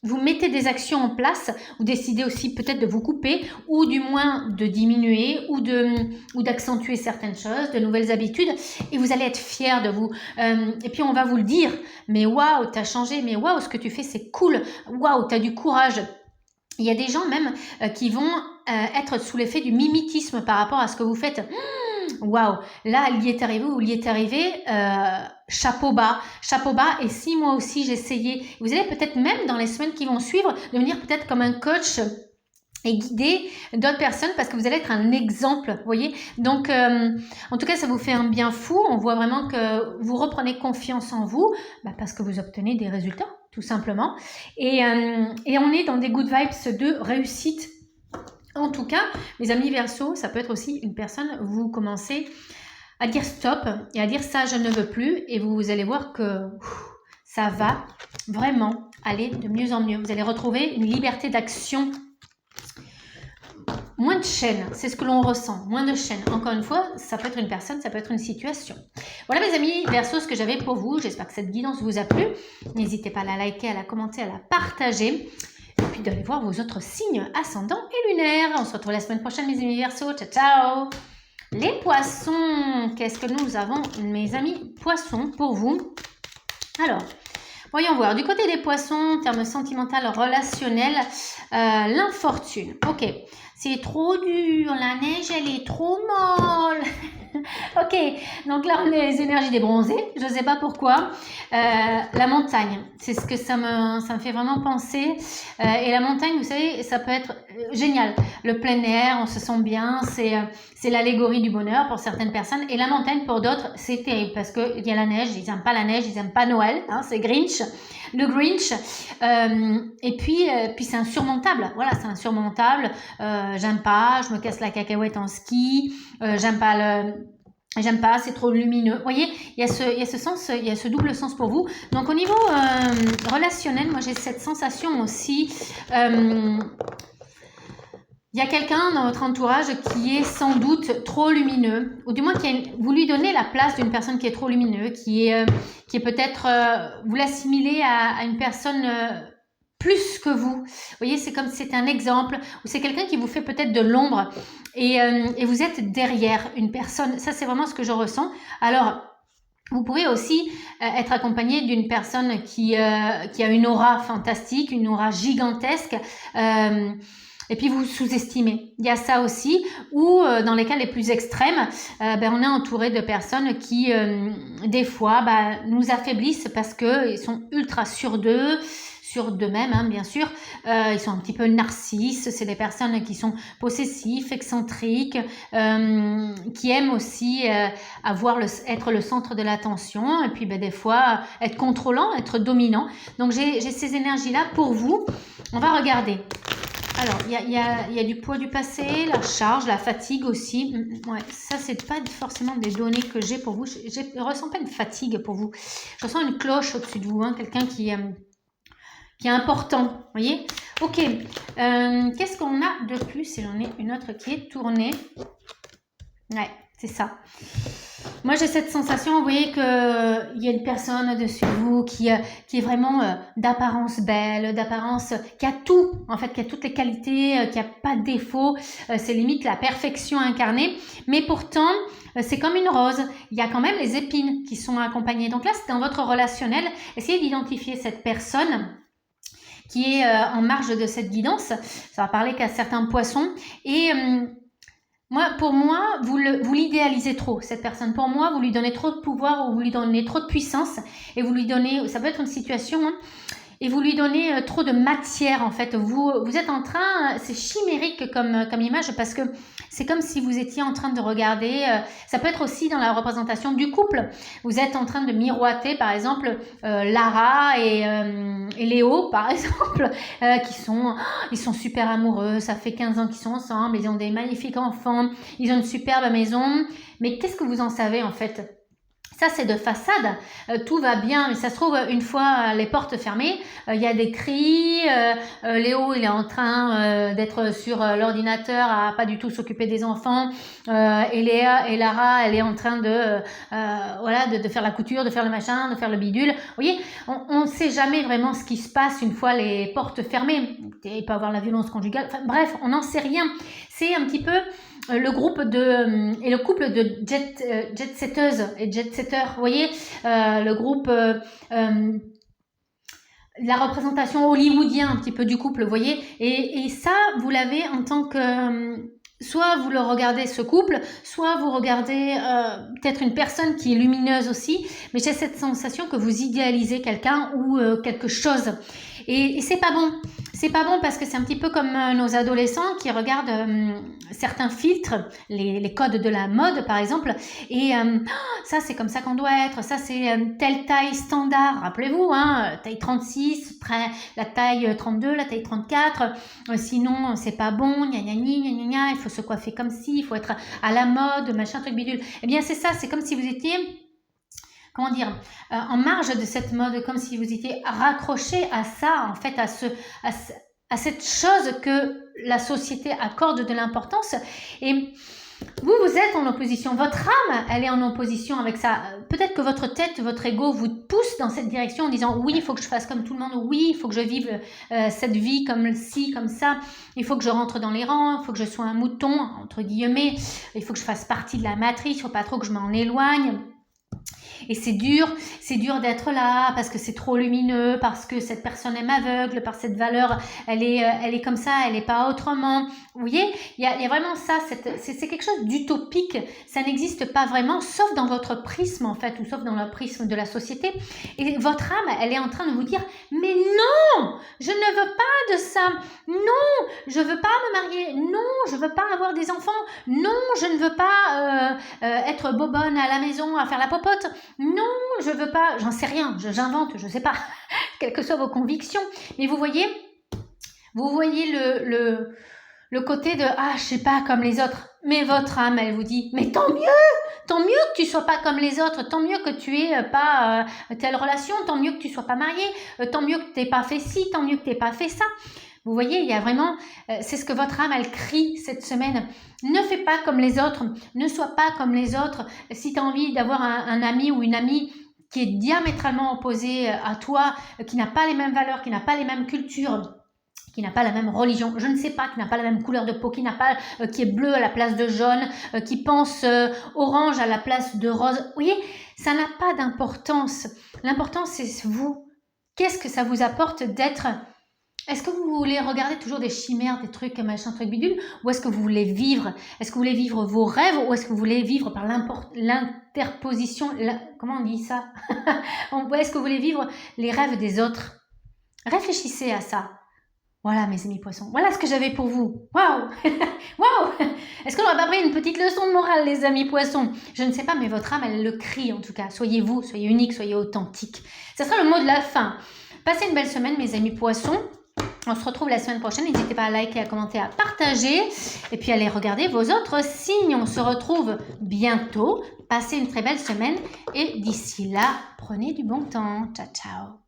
Vous mettez des actions en place, vous décidez aussi peut-être de vous couper ou du moins de diminuer ou d'accentuer certaines choses, de nouvelles habitudes et vous allez être fiers de vous. Et puis on va vous le dire, mais waouh, t'as changé, mais waouh, ce que tu fais c'est cool, waouh, t'as du courage. Il y a des gens même qui vont être sous l'effet du mimétisme par rapport à ce que vous faites. Waouh, là, il y est arrivé ou il y est arrivé, chapeau bas, et si moi aussi j'essayais, vous allez peut-être même dans les semaines qui vont suivre, devenir peut-être comme un coach et guider d'autres personnes parce que vous allez être un exemple, vous voyez. Donc, en tout cas, ça vous fait un bien fou, on voit vraiment que vous reprenez confiance en vous parce que vous obtenez des résultats, tout simplement. Et on est dans des good vibes de réussite. En tout cas, mes amis Verseau, ça peut être aussi une personne, vous commencez à dire stop et à dire ça je ne veux plus et vous allez voir que ça va vraiment aller de mieux en mieux. Vous allez retrouver une liberté d'action, moins de chaînes, c'est ce que l'on ressent, moins de chaînes. Encore une fois, ça peut être une personne, ça peut être une situation. Voilà mes amis Verseau, ce que j'avais pour vous. J'espère que cette guidance vous a plu. N'hésitez pas à la liker, à la commenter, à la partager. Et puis d'aller voir vos autres signes ascendants et lunaires. On se retrouve la semaine prochaine mes amis Verseau. Ciao ciao. Les poissons, qu'est-ce que nous avons mes amis poissons pour vous? Alors, voyons voir. Du côté des poissons, termes sentimental, relationnel, l'infortune. Ok, c'est trop dur, la neige elle est trop molle. Ok, donc là on est les énergies des bronzés, je ne sais pas pourquoi. La montagne, c'est ce que ça me fait vraiment penser. Et la montagne, vous savez, ça peut être génial. Le plein air, on se sent bien, c'est l'allégorie du bonheur pour certaines personnes. Et la montagne pour d'autres, c'est terrible parce qu'il y a la neige, ils n'aiment pas la neige, ils n'aiment pas Noël, hein, c'est Grinch. Le Grinch, et puis c'est insurmontable, voilà, c'est insurmontable, j'aime pas, je me casse la cacahuète en ski, j'aime pas, c'est trop lumineux. Vous voyez, il y a ce sens, il y a ce double sens pour vous. Donc au niveau relationnel, moi j'ai cette sensation aussi. Il y a quelqu'un dans votre entourage qui est sans doute trop lumineux, ou du moins vous lui donnez la place d'une personne qui est trop lumineuse, qui est peut-être, vous l'assimilez à une personne plus que vous. Vous voyez, c'est comme si c'était un exemple, ou c'est quelqu'un qui vous fait peut-être de l'ombre, et vous êtes derrière une personne. Ça, c'est vraiment ce que je ressens. Alors, vous pouvez aussi être accompagné d'une personne qui a une aura fantastique, une aura gigantesque, et puis vous sous-estimez. Il y a ça aussi, ou dans les cas les plus extrêmes, on est entouré de personnes qui, des fois, nous affaiblissent parce qu'ils sont ultra sûrs d'eux-mêmes, hein, bien sûr. Ils sont un petit peu narcisses, c'est des personnes qui sont possessifs, excentriques, qui aiment aussi être le centre de l'attention, et puis des fois être contrôlant, être dominant. Donc j'ai ces énergies-là pour vous. On va regarder. Alors, il y a du poids du passé, la charge, la fatigue aussi. Ouais, ça, c'est pas forcément des données que j'ai pour vous. Je ne ressens pas une fatigue pour vous. Je ressens une cloche au-dessus de vous, hein, quelqu'un qui est important. Vous voyez? Ok. Qu'est-ce qu'on a de plus? Et j'en ai une autre qui est tournée. Ouais, c'est ça. Moi, j'ai cette sensation, vous voyez, qu'il y a une personne au-dessus de vous qui est vraiment d'apparence belle, qui a tout, en fait, qui a toutes les qualités, qui n'a pas de défaut. C'est limite la perfection incarnée. Mais pourtant, c'est comme une rose. Il y a quand même les épines qui sont accompagnées. Donc là, c'est dans votre relationnel. Essayez d'identifier cette personne qui est en marge de cette guidance. Ça va parler qu'à certains poissons. Et pour moi, vous l'idéalisez trop, cette personne. Pour moi, vous lui donnez trop de pouvoir ou vous lui donnez trop de puissance. Et vous lui donnez, ça peut être une situation, hein, et vous lui donnez trop de matière, en fait. Vous êtes en train, c'est chimérique comme image, parce que c'est comme si vous étiez en train de regarder, ça peut être aussi dans la représentation du couple. Vous êtes en train de miroiter, par exemple, Lara et Léo, par exemple, ils sont super amoureux, ça fait 15 ans qu'ils sont ensemble, ils ont des magnifiques enfants, ils ont une superbe maison. Mais qu'est-ce que vous en savez, en fait ? Ça, c'est de façade. Tout va bien, mais ça se trouve, une fois les portes fermées, il y a des cris. Léo, il est en train d'être sur l'ordinateur, à pas du tout s'occuper des enfants. Et Léa et Lara, elle est en train voilà, de faire la couture, de faire le machin, de faire le bidule. Vous voyez, on ne sait jamais vraiment ce qui se passe une fois les portes fermées. Il peut y avoir la violence conjugale. Enfin, bref, on n'en sait rien. C'est un petit peu le groupe et le couple de jet-setteuses et jet-setters, vous voyez, le groupe, la représentation hollywoodien un petit peu du couple, vous voyez, et ça, vous l'avez en tant que... soit vous le regardez ce couple, soit vous regardez peut-être une personne qui est lumineuse aussi, mais j'ai cette sensation que vous idéalisez quelqu'un ou quelque chose. Et c'est pas bon. C'est pas bon parce que c'est un petit peu comme nos adolescents qui regardent certains filtres, les codes de la mode par exemple, et ça c'est comme ça qu'on doit être, ça c'est telle taille standard, rappelez-vous, hein, taille 36, la taille 32, la taille 34, sinon c'est pas bon, gna gna gna gna gna, il faut se coiffer comme ci, il faut être à la mode, machin truc bidule. Eh bien c'est ça, c'est comme si vous étiez... comment dire, en marge de cette mode, comme si vous étiez raccroché à ça, en fait, à cette chose que la société accorde de l'importance. Et vous êtes en opposition. Votre âme, elle est en opposition avec ça. Peut-être que votre tête, votre ego vous pousse dans cette direction en disant oui, il faut que je fasse comme tout le monde. Oui, il faut que je vive cette vie comme ci, comme ça. Il faut que je rentre dans les rangs. Il faut que je sois un mouton, entre guillemets. Il faut que je fasse partie de la matrice. Il ne faut pas trop que je m'en éloigne. Et c'est dur d'être là parce que c'est trop lumineux, parce que cette personne est m'aveugle, par cette valeur, elle est comme ça, elle n'est pas autrement. Vous voyez, il y a vraiment ça, c'est quelque chose d'utopique. Ça n'existe pas vraiment, sauf dans votre prisme en fait, ou sauf dans le prisme de la société. Et votre âme, elle est en train de vous dire, mais non, je ne veux pas de ça. Non, je ne veux pas me marier. Non, je ne veux pas avoir des enfants. Non, je ne veux pas être bobonne à la maison à faire la popote. Non, je veux pas, j'en sais rien, j'invente, je sais pas, quelles que soient vos convictions. Mais vous voyez le côté de ah, je suis pas comme les autres. Mais votre âme, elle vous dit, mais tant mieux que tu sois pas comme les autres, tant mieux que tu aies pas telle relation, tant mieux que tu sois pas marié, tant mieux que tu n'aies pas fait ci, tant mieux que tu n'aies pas fait ça. Vous voyez, il y a vraiment, c'est ce que votre âme, elle crie cette semaine. Ne fais pas comme les autres, ne sois pas comme les autres. Si tu as envie d'avoir un ami ou une amie qui est diamétralement opposé à toi, qui n'a pas les mêmes valeurs, qui n'a pas les mêmes cultures, qui n'a pas la même religion, je ne sais pas, qui n'a pas la même couleur de peau, qui n'a pas, qui est bleu à la place de jaune, qui pense orange à la place de rose. Vous voyez, ça n'a pas d'importance. L'important, c'est vous. Qu'est-ce que ça vous apporte d'être... Est-ce que vous voulez regarder toujours des chimères, des trucs, machin, truc bidule, ou est-ce que vous voulez vivre? Est-ce que vous voulez vivre vos rêves, ou est-ce que vous voulez vivre par l'interposition, comment on dit ça? Ou est-ce que vous voulez vivre les rêves des autres? Réfléchissez à ça. Voilà mes amis poissons, voilà ce que j'avais pour vous. Waouh. Waouh. Est-ce qu'on n'aurait pas pris une petite leçon de morale les amis poissons? Je ne sais pas, mais votre âme, elle le crie en tout cas. Soyez vous, soyez unique, soyez authentique. Ça sera le mot de la fin. Passez une belle semaine mes amis poissons. On se retrouve la semaine prochaine. N'hésitez pas à liker, à commenter, à partager. Et puis allez regarder vos autres signes. On se retrouve bientôt. Passez une très belle semaine. Et d'ici là, prenez du bon temps. Ciao, ciao.